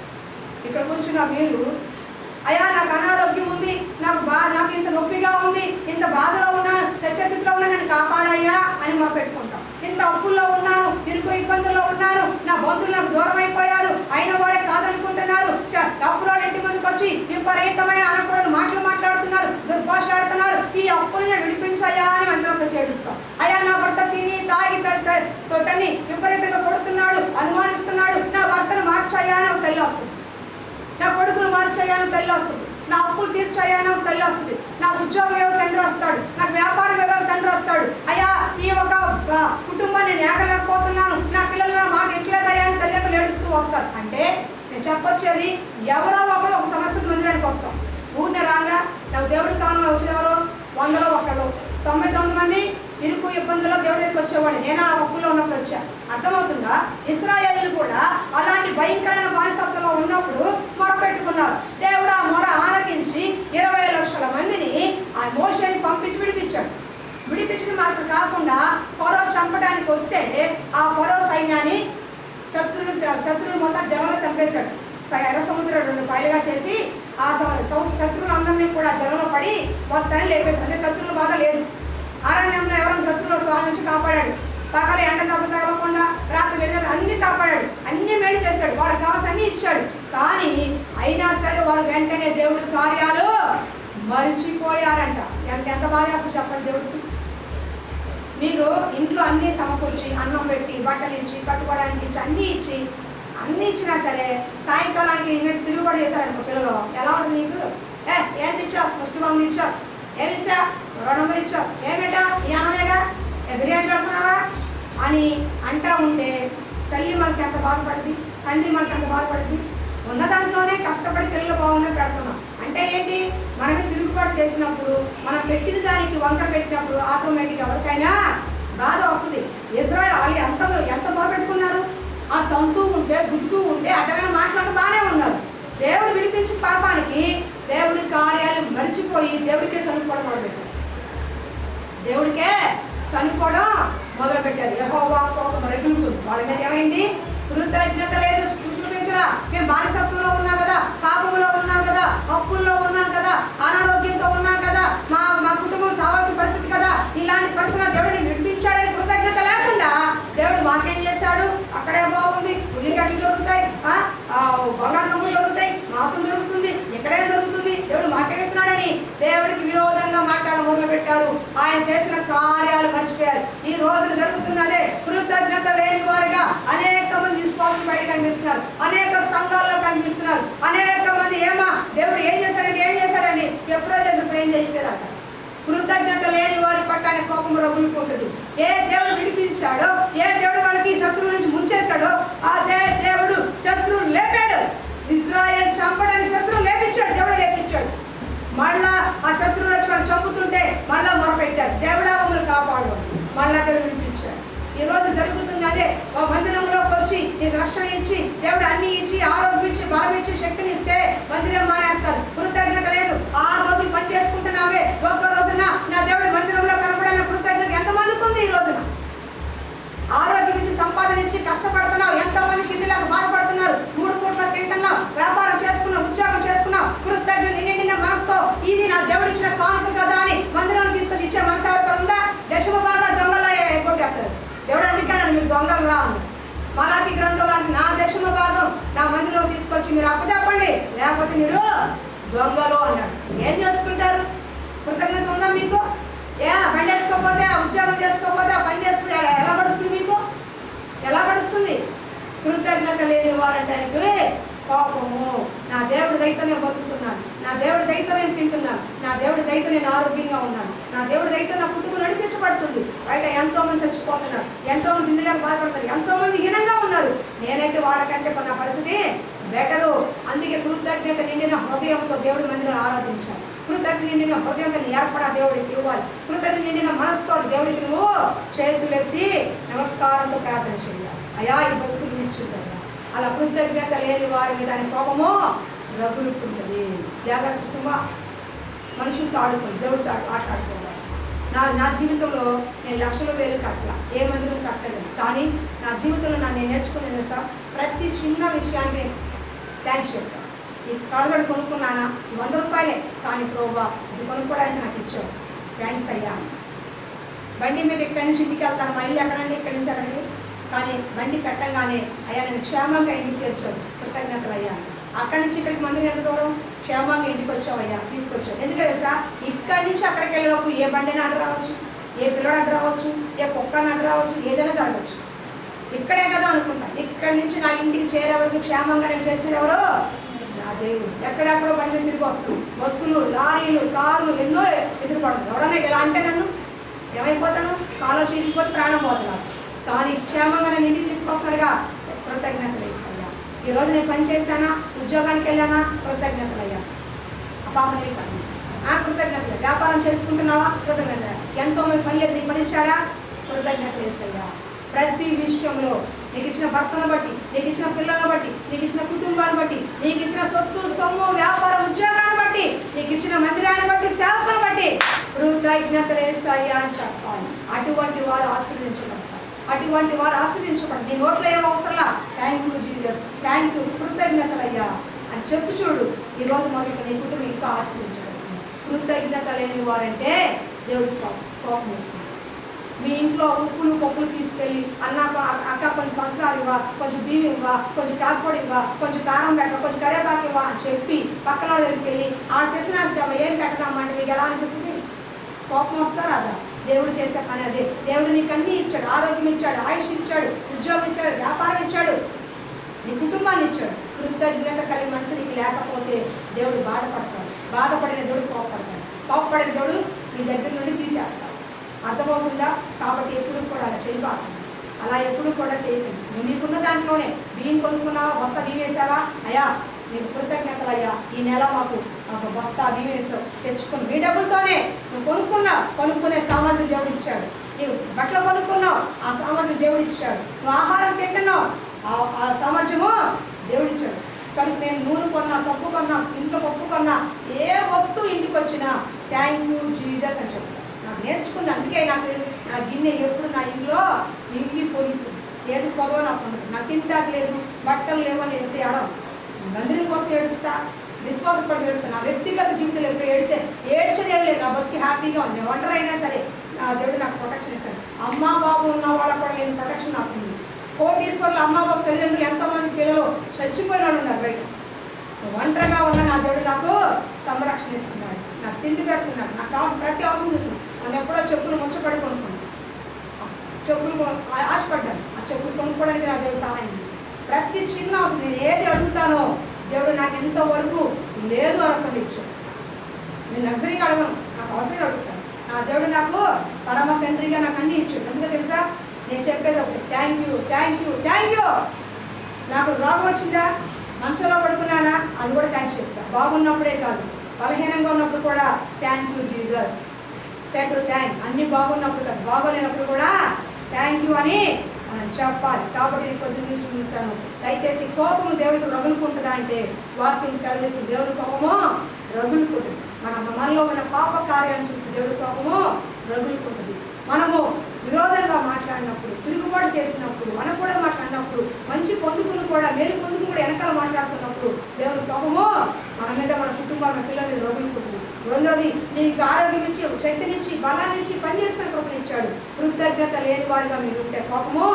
ఇక్కడ కూర్చున్న మీరు, అయ్యా నాకు అనారోగ్యం ఉంది, నాకు ఇంత నొప్పిగా ఉంది, ఇంత బాధలో ఉన్నాను, తెచ్చే స్థితిలో ఉన్నాను, నేను కాపాడయ్యా అని మొరపెట్టుకుంటాం. ఇంత అప్పుల్లో ఉన్నాను, ఇరుకు ఇబ్బందుల్లో ఉన్నాను, నా బంధువులు నాకు దూరం అయిపోయారు, అయిన వారే కాదనుకుంటున్నారు, అప్పులో ఇంటి ముందుకు వచ్చి విపరీతమైన అనకూడని మాటలు మాట్లాడుతున్నారు, దుర్భాషలాడుతున్నారు, ఈ అప్పులను విడిపించయ్యా అని మంత్రంలో చేడుస్తాం. అయ్యా, నా భర్త తిని తాగి తొట్టని విపరీతంగా కొడుతున్నాడు, అనుమానిస్తున్నాడు, నా భర్తను మార్చయ్యా అని ఒక తల్లి వస్తుంది, నా కొడుకును మార్చయ్యాను తల్లి వస్తుంది, నా అప్పులు తీర్చయ్యాను తల్లి వస్తుంది, నా ఉద్యోగం ఏవో తండ్రి వస్తాడు, నాకు వ్యాపారం ఏవో తండ్రి వస్తాడు, అయ్యా ఈ ఒక కుటుంబాన్ని నేను ఏగలేకపోతున్నాను, నా పిల్లలు నా మాట ఎట్లేదయ్యా అని తల్లిదండ్రులు ఏడుస్తూ వస్తారు. అంటే నేను చెప్పొచ్చేది, ఎవరో ఒకరు ఒక సమస్యకు మందిరానికి వస్తాం. ఊరినే రాగా నాకు దేవుడి కాలంలో వచ్చిన ఎవరు 100లో 1, 99 మంది ఇరుకు ఇబ్బందుల్లో దేవుడి దగ్గరికి వచ్చేవాడు. నేను ఆ అప్పుల్లో ఉన్నప్పుడు వచ్చా. అర్థమవుతుందా? ఇశ్రాయేలీలు కూడా అలాంటి భయంకరమైన బానిసత్వంలో ఉన్నప్పుడు మొరపెట్టుకున్నారు. దేవుడు ఆ మొర ఆలకించి 20 లక్షల మందిని ఆ మోషేని పంపించి విడిపించిన మాత్రం కాకుండా ఫరో చంపడానికి వస్తే ఆ ఫరో సైన్యాన్ని శత్రువులు మొత్తం జలంలో చంపేశాడు. ఎర్ర సముద్రం 2 పాయలుగా చేసి ఆ శత్రువులందరినీ కూడా జలంలో పడి మొత్తాన్ని లేపేశాడు. అంటే శత్రువుల బాధ లేదు. అరణ్యంలో ఎవరైనా శత్రువుల స్వామి నుంచి కాపాడాడు. పగలు ఎండ దెబ్బ తగలకుండా, రాత్రి వెళ్ళి అన్ని కాపాడాడు, అన్ని మేలు చేశాడు, వాళ్ళకి కావాల్సిన అన్ని ఇచ్చాడు. కానీ అయినా సరే వాళ్ళు వెంటనే దేవుడి కార్యాలు మరిచిపోయారంట. ఎంత బాధ అసలు చెప్పండి. దేవుడికి మీరు ఇంట్లో అన్నీ సమకూర్చి, అన్నం పెట్టి, బట్టలు ఇచ్చి, కట్టుకోవడానికి ఇచ్చి, అన్నీ ఇచ్చినా సరే సాయంకాలానికి మీరు తిరుగుబాటు చేశారనుకో పిల్లలు, ఎలా ఉంటుంది నీకు? ఏం ఇచ్చావు? ఫస్ట్ బాంబు ఇచ్చావు, ఏమి ఇచ్చా? 200 ఇచ్చావు, ఏమిటా? ఈ అన్నమేగా, బిర్యానీ పెడుతున్నావా అని అంటా ఉంటే తల్లి మనసు ఎంత బాధపడుతుంది, తండ్రి మనసు ఎంత బాధపడుతుంది. ఉన్న దాంట్లోనే కష్టపడి పిల్లలు బాగున్నా పెడుతున్నాం. అంటే ఏంటి? మనమే తిరుగుబాటు చేసినప్పుడు, మనం పెట్టిన దానికి వంకర పెట్టినప్పుడు ఆటోమేటిక్గా ఎవరికైనా బాధ వస్తుంది. ఇశ్రాయేలు ఎంత మొరపెట్టుకున్నారు? ఆ తంతూ ఉంటే, గుద్దుతూ ఉంటే, అడ్డమైన మాట్లాడుతూ బాగానే ఉన్నారు. దేవుడు విడిపించిన పాపానికి దేవుడి కార్యాలు మరిచిపోయి దేవుడికే సనుకోవడం మొదలుపెట్టారు. యెహోవా కోపం రగులుకుంది. వాళ్ళ మీద ఏమైంది? కృతజ్ఞత లేదు, చూపించరా. మేము బానిసత్వంలో ఉన్నాం కదా, పాపంలో ఉన్నాం కదా, అప్పుల్లో ఉన్నాం కదా, అనారోగ్యంతో ఉన్నాం కదా, మా కుటుంబం చావాల్సిన పరిస్థితి కదా, ఇలాంటి పరిస్థితులు దేవుడిని విడిపించాడని కృతజ్ఞత లేకుండా దేవుడు మాకేం చేశాడు? అక్కడే బాగుంది, ఉల్లిగడ్డలు దొరుకుతాయి, బంగాళదుంపలు దొరుకుతాయి, మాంసం దొరుకుతుంది, ఇక్కడే దొరుకుతుంది, దేవుడు మాకేమిస్తున్నాడని దేవుడికి విరోధంగా మాట్లాడడం మొదలుపెట్టారు. ఆయన చేసిన కార్యాలు మర్చిపోయారు. ఈ రోజున జరుగుతుంది అదే. కృతజ్ఞత లేని వారిగా అనేక మంది విశ్వాసం బయట కనిపిస్తున్నారు, అనేక సంఘాల్లో కనిపిస్తున్నారు. అనేక మంది దేవుడు ఏం చేశాడని ఎప్పుడో చేసి ఇప్పుడు ఏం చేయలేదంట. కృతజ్ఞత లేని వారి పట్ల ఆయన కోపం రగులుకుంటుంది. ఏ దేవుడు విడిపించాడో, ఏ దేవుడు వాళ్ళకి శత్రువుల నుంచి ముంచేశాడో అదే దేవుడు శత్రువులు లేపాడు. ఇశ్రాయేలు చంపడానికి శత్రువులు లేపించాడు, దేవుడు లేపించాడు. మళ్ళా ఆ శత్రువులు వచ్చి వాళ్ళు చంపుతుంటే మళ్ళా మొరపెట్టారు, దేవుడా మమ్మల్ని కాపాడు, మళ్ళా దేవుడు విడిపించాడు. ఈ రోజు జరుగుతుంది అదే. మందిరంలోకి వచ్చి నీకు రక్షణ ఇచ్చి, దేవుడు అన్ని ఇచ్చి, ఆరోగ్యం ఇచ్చి, బలం ఇచ్చి, శక్తిని ఇస్తే మందిరం మానేస్తారు. కృతజ్ఞత లేదు. 6 రోజులు పని చేసుకుంటున్నావే, ఒక్క రోజున నా దేవుడు మందిరంలో కనపడిన కృతజ్ఞత ఎంతమందికి ఉంది? ఈ రోజున ఆరోగ్యం ఇచ్చి, సంపాదన ఇచ్చి, కష్టపడుతున్నావు, ఎంతమంది కిందిలాగా బాధపడుతున్నారు, 3 పూట్ల తింటున్నావు, వ్యాపారం చేసుకున్నావు, ఉద్యోగం చేసుకున్నావు, కృతజ్ఞత నిండిన మనసుతో ఇది నా దేవుడు ఇచ్చిన కానుక కదా అని మందిరాన్ని తీసుకొచ్చి ఇచ్చే మనసు ఎవరితో ఉందా? దశమ బాగా దొంగలా ఎగ్గొట్టేస్తారు. దేవుడు అందుకని మీరు దొంగలు రా ఉంది. మలాకి నా మందిలో తీసుకొచ్చి మీరు అప్పచెప్పండి, లేకపోతే మీరు దొంగలు అన్నాడు. ఏం చేసుకుంటారు? కృతజ్ఞత ఉందా మీకు? బండి వేసుకోకపోతే, ఉద్యోగం చేసుకోకపోతే, పని చేసుకో ఎలా గడుస్తుంది మీకు? ఎలా గడుస్తుంది? కృతజ్ఞత లేని వారంటానికి కోపము. నా దేవుడి దయతో నేను బతుకుతున్నాను, నా దేవుడి దయతో నేను తింటున్నాను, నా దేవుడి దయతో నేను ఆరోగ్యంగా ఉన్నాను, నా దేవుడి దయతో నా కుటుంబం నడిపించబడుతుంది. బయట ఎంతో మంది చచ్చిపోతున్నారు, ఎంతో మంది తిండిలోకి బాధపడతారు, ఎంతో మంది హీనంగా ఉన్నారు. నేనైతే వాళ్ళకంటే నా పరిస్థితి బెటరు. అందుకే కృతజ్ఞత నిండిన హృదయంతో దేవుడి మందిని ఆరాధించాలి. కృతజ్ఞత నిండిన హృదయంతో ఏర్పడా దేవుడికి ఇవ్వాలి. కృతజ్ఞత నిండిన మనసుతో దేవుడికి నువ్వు చేతులెత్తి నమస్కారంతో ప్రార్థన చేయాలి. అయా ఈ భక్తులు ఇచ్చిందయ్యా. అలా కృతజ్ఞత లేని వారి మీద ఆయన కోపము రగులుకుంటుంది. జాగ్రత్త సుమ. మనుషులతో ఆడుకోండి, దేవుడితో ఆడుకోవాలి. నా జీవితంలో నేను లక్షల వేలు కట్టలా, ఏ మందిరం కట్టలేదు. కానీ నా జీవితంలో నేను నేర్చుకునేది సార్, ప్రతి చిన్న విషయానికి థ్యాంక్స్ చెప్తాను. ఈ కడగడు కొనుక్కున్నానా, 100 రూపాయలే, కానీ ప్రోవా ఇది కొనుక్కోవడానికి నాకు ఇచ్చావు, థ్యాంక్స్ అయ్యా. బండి మీద ఇక్కడి నుంచి ఇంటికి వెళ్తాను, మా ఇల్లు ఎక్కడండి, ఇక్కడి నుంచి అక్కడికి. కానీ బండి పెట్టంగానే అయ్యా నేను క్షేమంగా ఇంటికి తెచ్చావు, కృతజ్ఞతలు అయ్యా. అక్కడి నుంచి ఇక్కడికి మందిరం ఎంత దూరం, క్షేమంగా ఇంటికి వచ్చావయ్యా, తీసుకొచ్చావు. ఎందుకంటే సార్ ఇక్కడి నుంచి అక్కడికి వెళ్ళేలోపు ఏ బండిని అడ్డు రావచ్చు, ఏ పిల్లడు అడ్డు రావచ్చు, ఏ కుక్కని అడ్డు రావచ్చు, ఏదైనా జరగవచ్చు. ఇక్కడే కదా అనుకుంటా. ఇక్కడి నుంచి నా ఇంటికి చేరే వరకు క్షేమంగా నేను చేర్చేది ఎవరు? నా దేవుడు. ఎక్కడెక్కడో బండి మీద తిరిగి వస్తుంది, బస్సులు, లారీలు, కార్లు ఎన్నో ఎదురుపడుతుంది. ఎవడన్నా ఇలా అంటే నన్ను ఏమైపోతాను, కాలో చీలిపోతే ప్రాణం పోతున్నాను. కానీ క్షేమంగా నేను ఇంటికి తీసుకొస్తాడుగా, కృతజ్ఞతలు ఇస్తాయా. ఈరోజు నేను పని చేశానా, ఉద్యోగానికి వెళ్ళానా, కృతజ్ఞతలు అయ్యా. ఆ పాప నీ పని, కృతజ్ఞతలు. వ్యాపారం చేసుకుంటున్నావా, కృతజ్ఞత. ఎంతోమంది పని లేదు, నీకు పని ఇచ్చాడా, కృతజ్ఞతలు వేసయ్యా. ప్రతి విషయంలో నీకు ఇచ్చిన భర్తను బట్టి, నీకు ఇచ్చిన పిల్లలను బట్టి, నీకు ఇచ్చిన కుటుంబాన్ని బట్టి, నీకు ఇచ్చిన సొత్తు సొమ్ము వ్యాపారం ఉద్యోగాన్ని బట్టి, నీకు ఇచ్చిన మందిరాన్ని బట్టి, సేవకులను బట్టి కృతజ్ఞతలు వేస్తాయా అని చెప్పాలి. అటువంటి వారు ఆశీర్వదించబడతారు, అటువంటి వారు ఆశీర్వదించబడి నీ నోట్లో ఏం అవసరంలా thank you Jesus, thank you, కృతజ్ఞతలు అయ్యా అని చెప్పు చూడు. ఈరోజు మనకి నీ కుటుంబం ఇంకా ఆశీర్వదించబడుతుంది. కృతజ్ఞత లేని వారంటే దేవుడికి కోపం వస్తుంది. మీ ఇంట్లో ఉప్పులు పప్పులు తీసుకెళ్ళి అక్క కొంచెం పంచదార ఇవ్వ, కొంచెం బియ్యం ఇవ్వ, కొంచెం కారపొడి ఇవ్వ, కొంచెం కారం పెట్ట, కొంచెం కరేపాకు ఇవ్వ అని చెప్పి పక్కన దగ్గరికి వెళ్ళి ఆడ ప్రశ్న ఏం పెట్టదామా అంటే మీకు ఎలా అనిపిస్తుంది? కోపం వస్తారా? అదా దేవుడు చేసే పని అదే. దేవుడు నీకు అన్నీ ఇచ్చాడు, ఆరోగ్యం ఇచ్చాడు, ఆయుష్ ఇచ్చాడు, ఉద్యోగం ఇచ్చాడు, వ్యాపారం ఇచ్చాడు, నీ కుటుంబాన్ని ఇచ్చాడు. కృతజ్ఞత కలిగిన మనసు నీకు లేకపోతే దేవుడు బాధపడతాడు. బాధపడిన దేవుడు కోపపడతాడు. కోపపడిన దేవుడు నీ దగ్గర నుండి తీసేస్తాడు. అర్థమవుతుందా? కాబట్టి ఎప్పుడు కూడా అలా చేయబాదు, అలా ఎప్పుడు కూడా చేయకండి. నువ్వు నీకున్న దాంట్లోనే బియ్యం కొనుక్కున్నావా, బస్తా బియ్యం వేసావా, అయ్యా నీకు కృతజ్ఞతలు అయ్యా, ఈ నెల మాకు బస్తా బియ్యం వేసావు, తెచ్చుకుని మీ డబ్బులతోనే నువ్వు కొనుక్కున్నావు, కొనుక్కునే సామర్థ్యం దేవుడు ఇచ్చాడు. నీవు బట్టలు కొనుక్కున్నావు, ఆ సామర్థ్యం దేవుడు ఇచ్చాడు. నువ్వు ఆహారం తింటున్నావు, ఆ సామర్థ్యము దేవుడు ఇచ్చాడు. సరే నేను నూనె కొన్నా, సబ్బు కొన్నా, ఇంట్లో పప్పు కొన్నా, ఏ వస్తువు ఇంటికి వచ్చినా థ్యాంక్ యూ జీసస్ అని చెప్తాను. నాకు నేర్చుకుంది. అందుకే నాకు నా గిన్నె ఎప్పుడు నా ఇంట్లో నిండి పొందుతుంది. ఏది పొగవ నాకు ఉండదు. నాకు తింటాకు లేదు, బట్టలు లేవు అని ఎంత ఏడవ, మందిరం కోసం ఏడుస్తా, విశ్వాసం కూడా ఏడుస్తా. నా వ్యక్తిగత జీవితంలో ఎప్పుడు ఏడ్చేది ఏమి లేదు. నా బతికి హ్యాపీగా ఉంది. ఒంటరి అయినా సరే నా దేవుడు నాకు ప్రొటెక్షన్ ఇస్తాడు. అమ్మా బాబు ఉన్న వాళ్ళకు కూడా నేను ప్రొటెక్షన్ నాకు ఉంది. కోటీశ్వర్లు అమ్మా బాబు తల్లిదండ్రులు ఎంతోమంది పిల్లలు చచ్చిపోయిన వాళ్ళు ఉన్నారు బయట. ఒంటరిగా ఉన్న నా దేవుడు నాకు సంరక్షణ ఇస్తున్నాడు, నాకు తిండి పెడుతున్నాడు, నాకు కావాల్సిన ప్రతి అవసరం చూస్తున్నాడు. నన్ను ఎప్పుడో చెప్పులు ముచ్చపడి కొనుక్కున్నాను, చెప్పులు ఆశపడ్డాను. ఆ చెప్పులు కొనుక్కోవడానికి నా దేవుడు సహాయం చేశాను. ప్రతి చిన్న అవసరం నేను ఏది అడుగుతానో దేవుడు నాకు ఎంతవరకు లేదు అనుకోండి ఇచ్చాడు. నేను లగ్జరీగా అడగను, నాకు అవసరం అడుగుతాను. నా దేవుడు నాకు పరమ తండ్రిగా నాకు అన్నీ ఇచ్చాడు. ఎందుకో తెలుసా? నేను చెప్పేది ఒకటి, thank you, thank you, thank you. నాకు రోగం వచ్చిందా, మంచంలో పడుకున్నానా, అది కూడా థ్యాంక్స్ చెప్తా. బాగున్నప్పుడే కాదు, బలహీనంగా ఉన్నప్పుడు కూడా thank you Jesus, set thank. అన్నీ బాగున్నప్పుడు కాదు, బాగోలేనప్పుడు కూడా థ్యాంక్ యూ అని మనం చెప్పాలి. కాబట్టి నేను కొద్ది నిమిషం చూస్తాను. దయచేసి కోపము దేవుడికి రగులుకుంటుందా అంటే వాక్యం సెలవిస్తుంది. దేవుడి కోపము రగులుకుంటుంది. మనలో ఉన్న పాప కార్యాలను చూసి దేవుడి కోపము రగులుకుంటుంది. మనము విరోధంగా మాట్లాడినప్పుడు, తిరుగుబాటు చేసినప్పుడు, మనం కూడా మాట్లాడినప్పుడు, మంచి పొందుకులు కూడా, మేలు పొందుకులు కూడా వెనకాల మాట్లాడుతున్నప్పుడు దేవుడి కోపము మన మీద, మన కుటుంబాల పిల్లల మీద రగులుకుంటుంది. రెండోది, నీకు ఆరోగ్యం ఇచ్చి, శక్తినిచ్చి, బలాన్నిచ్చి, పని చేసుకునే కృపను ఇచ్చాడు. కృతజ్ఞత లేని వారిగా మీరు ఉంటే కోపము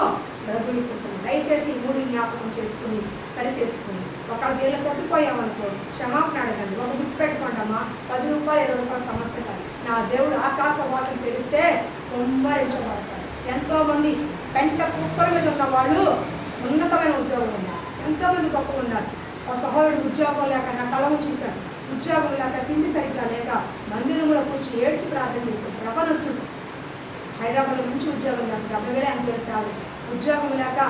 రగులుకుంటుంది. దయచేసి ఈ 3 జ్ఞాపకం చేసుకుని సరి చేసుకుని ఒకళ్ళ దేవుళ్ళు తప్పిపోయామనుకో క్షమాపణ అడగండి. ఒక గుర్తుపెట్టుకోండమ్మా, 10 రూపాయలు 20 రూపాయల సమస్య కాదు. నా దేవుడు ఆకాశ వాటం తెలిస్తే కుమ్మరించబడతారు. ఎంతోమంది పెంట కుక్కల మీద ఉన్న వాళ్ళు ఉన్నతమైన ఉద్యోగం ఉన్నారు. ఎంతోమంది గొప్పగా ఉన్నారు. ఆ సహోదరుడు ఉద్యోగం లేక నా కళను చూశాను. ఉద్యోగం లేక తిండి సరిగ్గా లేక మందిరంలో కూర్చొని ఏడ్చి ప్రార్థన చేశాడు. ప్రపనస్తుడు హైదరాబాద్లో మంచి ఉద్యోగం లేక 70,000 80,000 సేవలు, ఉద్యోగం లేక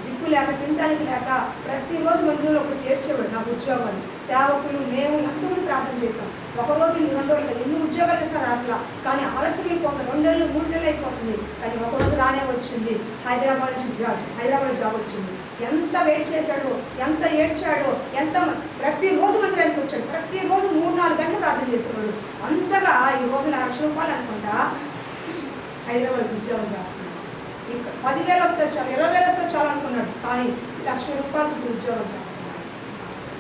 దిక్కు లేక తినడానికి లేక ప్రతిరోజు మందిరంలో ఒకటి ఏడ్చేవాడు. నాకు ఉద్యోగాలు సేవకులు మేము ఎంతోమంది ప్రార్థన చేశాం. ఒకరోజు 2 రోజులు కదా, ఎన్ని ఉద్యోగాలు ఇస్తారు అట్లా, కానీ ఆలస్యం అయిపోతుంది. 2 నెలలు 3 నెలలు అయిపోతుంది. కానీ ఒకరోజు రానే వచ్చింది. హైదరాబాద్ జాబ్ వచ్చింది. ఎంత వెయిట్ చేశాడో, ఎంత ఏడ్చాడో, ఎంత ప్రతిరోజు మందిరానికి వచ్చాడు. ప్రతిరోజు 3-4 గంటలు ప్రార్థన చేసేవాడు. అంతగా ఈ రోజు 1,00,000 రూపాయలు అనుకుంటా హైదరాబాద్ ఉద్యోగం చేస్తున్నాడు. ఇంకా 10,000 వస్తే చాలు, 20,000 వస్తే చాలు అనుకున్నాడు. కానీ 1,00,000 రూపాయలకు ఉద్యోగం చేస్తున్నాడు.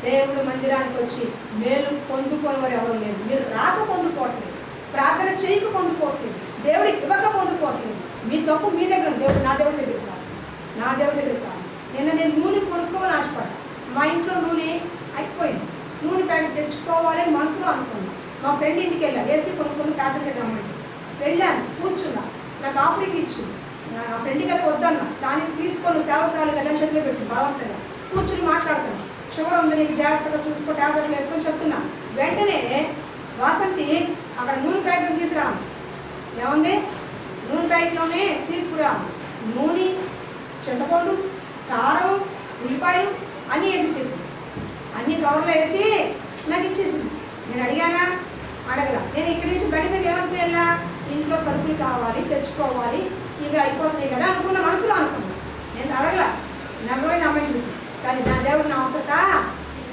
దేవుడు మందిరానికి వచ్చి మేలు పొందుకొని వారు ఎవరు లేరు. మీరు రాక పొందుకోవట్లేదు, ప్రార్థన చేయక పొందుకోవట్లేదు, దేవుడికి ఇవ్వక పొందుకోవట్లేదు. మీ తప్పు మీ దగ్గర. దేవుడు నా దేవుడి దగ్గర కాదు, నా దేవుడి దగ్గర కాదు. నిన్న నేను నూనె కొనుక్కోమని ఆశపడ్డా. మా ఇంట్లో నూనె అయిపోయింది. నూనె ప్యాకెట్ తెచ్చుకోవాలని మనసులో అనుకున్నాను. మా ఫ్రెండ్ ఇంటికి వెళ్ళాను. ఏసీ కొనుక్కొని ప్యాకెట్ తెద్దామంటే వెళ్ళాను, కూర్చున్నా. నాకు ఆఫరింగ్ ఇచ్చింది. నా ఫ్రెండ్కి అయితే వద్దన్నా, కానీ తీసుకొని సేవకురాలు కదా చేతిలో పెట్టి బలవంతంగా కూర్చుని మాట్లాడుతున్నాను. షుగర్ ఉంది, నీకు జాగ్రత్తగా చూసుకో, ట్యాబ్లెట్లు వేసుకొని చెప్తున్నా. వెంటనే వాసంతి అక్కడ నూనె ప్యాకెట్ తీసుకురాను. ఏముంది? నూనె ప్యాకెట్లోనే తీసుకురా. నూనె, చింతపండు, కారం, ఉల్లిపాయలు అన్నీ వేసి ఇచ్చేసింది. అన్నీ కవర్లో వేసి నాకు ఇచ్చేసింది. నేను అడిగానా? అడగల. నేను ఇక్కడి నుంచి బడి మీద ఏమనుకుని వెళ్ళా? ఇంట్లో సరుకులు కావాలి, తెచ్చుకోవాలి, ఇవి అయిపోతున్నాయి కదా అనుకున్న మనసులో అనుకున్నా. నేను అడగల. నమ్మని అమ్మాయి చూసి, కానీ నా దేవుడు నా అవసరత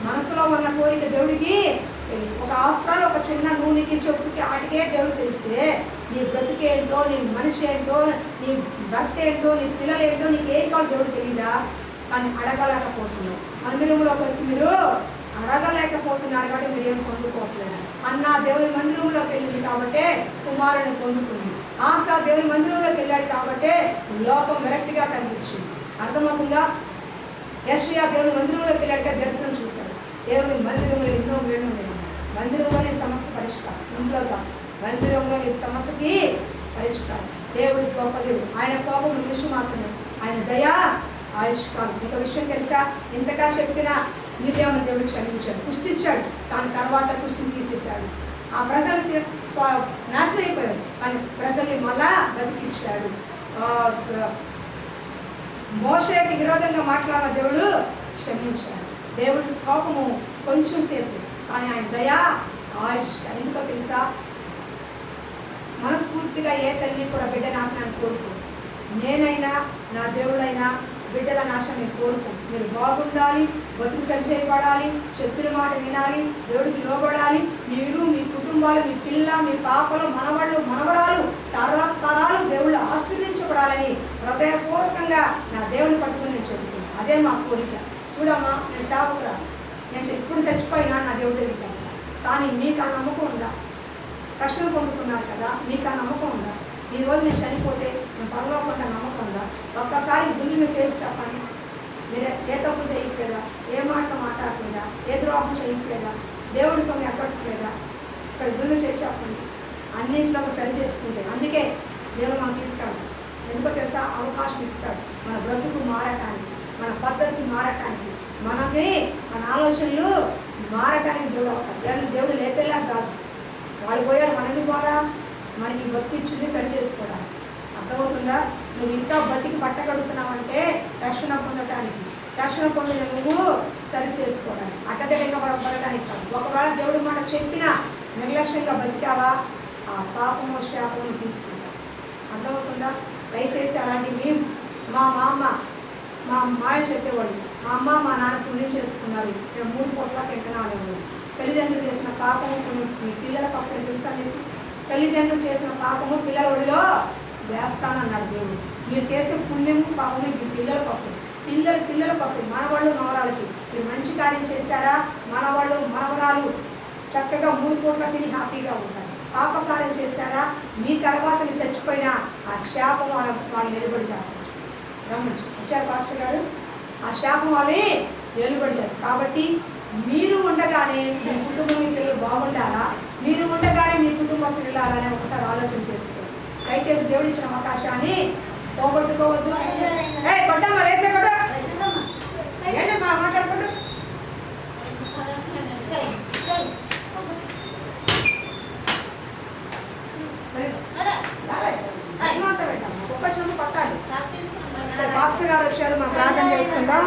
మనసులో ఉన్న కోరిక దేవుడికి తెలుసు. ఒక అవసరాలు ఒక చిన్న నూనెకి చెప్పుకి ఆటికే దేవుడు తెలిస్తే నీ బ్రతికేంటో, నీ మనిషి ఏంటో, నీ భర్త ఏంటో, నీ పిల్లలు ఏంటో, నీకు ఏం కావాలి దేవుడు తెలీదా? కానీ అడగలేకపోతున్నావు. మందిరంలోకి వచ్చి మీరు అడగలేకపోతున్నారు కాబట్టి మీరు ఏం పొందుకోవట్లేదు. అన్న దేవుని మందిరంలోకి వెళ్ళింది కాబట్టి కుమారుని పొందుకుంది. ఆశ దేవుని మందిరంలోకి వెళ్ళాడు కాబట్టి లోకం విరక్తిగా కనిపించింది. అర్థమవుతుందా? యెషయా దేవుని మందిరంలోకి వెళ్ళాడుగా దర్శనం చూశాడు. దేవుని మందిరంలో ఎన్నో వేళ్ళు ఉన్నాయి. మందిరంలోని సమస్య పరిష్కారం, ఇంట్లో కాదు, మందిరంలోని సమస్యకి పరిష్కారం. దేవుడి గొప్ప దేవుడు. ఆయన కోపం నిమిషం మాత్రమే, ఆయన దయా ఆయుష్కాలం. ఒక విషయం తెలుసా? ఇంతగా చెప్పిన మిర్యాము దేవుడు క్షమించాడు, పుష్టిచ్చాడు. కానీ తర్వాత పుష్టిని తీసేశాడు. ఆ ప్రజలకి నాశనం అయిపోయాడు, కానీ ప్రజల్ని మళ్ళా బతికిచ్చాడు. మోషేకి విరోధంగా మాట్లాడిన దేవుడు క్షమించాడు. దేవుడి కోపము కొంచెం సేపు, కానీ ఆయన దయా ఆయుష్. ఎందుకో తెలుసా? మనస్ఫూర్తిగా ఏ తల్లి కూడా బిడ్డ నాశనాన్ని కోరుకోరు. నేనైనా నా దేవుడైనా బిడ్డల నాశనం కోరుకు. మీరు బాగుండాలి, బతుకు సరిచేయబడాలి, చెప్పిన మాట వినాలి, దేవుడికి లోబడాలి. మీరు, మీ కుటుంబాలు, మీ పిల్ల, మీ పాపలు, మనవాళ్ళు, మనవరాలు, తరతరాలు దేవుళ్ళు ఆశీర్వదించబడాలని హృదయపూర్వకంగా నా దేవుని పట్టుకుని నేను చెబుతున్నాను. అదే మా కోరిక. చూడమ్మా, నేను సేవకురా, నేను ఎప్పుడు చచ్చిపోయినా నా దేవుడి దగ్గరికి వెళ్తాను. కానీ మీకు ఆ నమ్మకం ఉందా? రక్షణ పొందుకున్నారు కదా, మీకు ఆ నమ్మకం ఉందా? ఈరోజు నేను చనిపోతే నేను పరలోకంగా నమ్మకం ఉందా? ఒక్కసారి గుండె మీద చేసి చెప్పండి. మీరు ఏ తప్పు చేయట్లేదా? ఏ మాట మాట్లాడలేదా? ఏ ద్రోహం చేయట్లేదా? దేవుడి సొమ్ము ఎక్కట్లేదా? ఇక్కడ గుండె చేసి చెప్పండి. అన్నింటిలో సరి చేసుకుంటే. అందుకే దేవుడు మనం తీసుకెళ్ళాలి. ఎందుకో తెలుసా? అవకాశం ఇస్తాడు మన బ్రతుకు మారటానికి, మన పద్ధతి మారటానికి, మనకి మన ఆలోచనలు మారటానికి దేవుడు అవుతాడు. దేవుడు లేపేలా కాదు. వాళ్ళు పోయారు, మనది పోదా? మనకి బతికిచ్చింది సరి చేసుకోవడానికి. అర్థమవుతుందా? నువ్వు ఇంకా బతికి పట్టగలుగుతున్నావంటే రక్షణ పొందటానికి, రక్షణ పొందిన నువ్వు సరి చేసుకోవడానికి, అడ్డదిడ్డంగా పడటానికి కాదు. ఒకవేళ దేవుడు మాట చెప్పినా నిర్లక్ష్యంగా బతికావా, ఆ పాపము శాపము తీసుకుంటా. అర్థమవుతుందా? దయచేసి అలాంటివి మా మాయ చెప్పేవాడు. మా అమ్మ మా నాన్న పుణ్యం చేసుకున్నారు, మేము 3 పూట్ల తింటున్నాను. తల్లిదండ్రులు చేసిన పాపము మీ పిల్లలకు వస్తాయి తెలుసా? మీకు తల్లిదండ్రులు చేసిన పాపము పిల్లల ఒడిలో వేస్తానన్నాడు దేవుడు. మీరు చేసే పుణ్యము పాపము మీ పిల్లలకు వస్తుంది, పిల్లలకు వస్తుంది, మనవాళ్ళు మనవరాలకి. మీరు మంచి కార్యం చేశారా, మనవాళ్ళు మనవరాలు చక్కగా 3 పూట్ల తిని హ్యాపీగా ఉంటారు. పాపకార్యం చేశారా, మీ తర్వాత మీరు చచ్చిపోయినా ఆ శాపం వాళ్ళు నిలబడి చేస్తారు. గమనించు వచ్చారు పాస్టర్ గారు. ఆ శాపం వాళ్ళే ఏలుబడి చేస్తారు. కాబట్టి మీరు ఉండగానే మీ కుటుంబం మీ పిల్లలు బాగుండాలా, మీరు ఉండగానే మీ కుటుంబస్తులు వెళ్ళాలని ఒకసారి ఆలోచన చేసుకోండి. దయచేసి దేవుడు ఇచ్చిన అవకాశాన్ని పోగొట్టుకోవద్దు. కొట్టమ్మా, వేసే కొట్ట ఏంటి మాట్లాడుకుంటూ పట్టాలి. పాస్టర్ గారు వచ్చారు, మా ప్రార్థన చేసుకుందాం.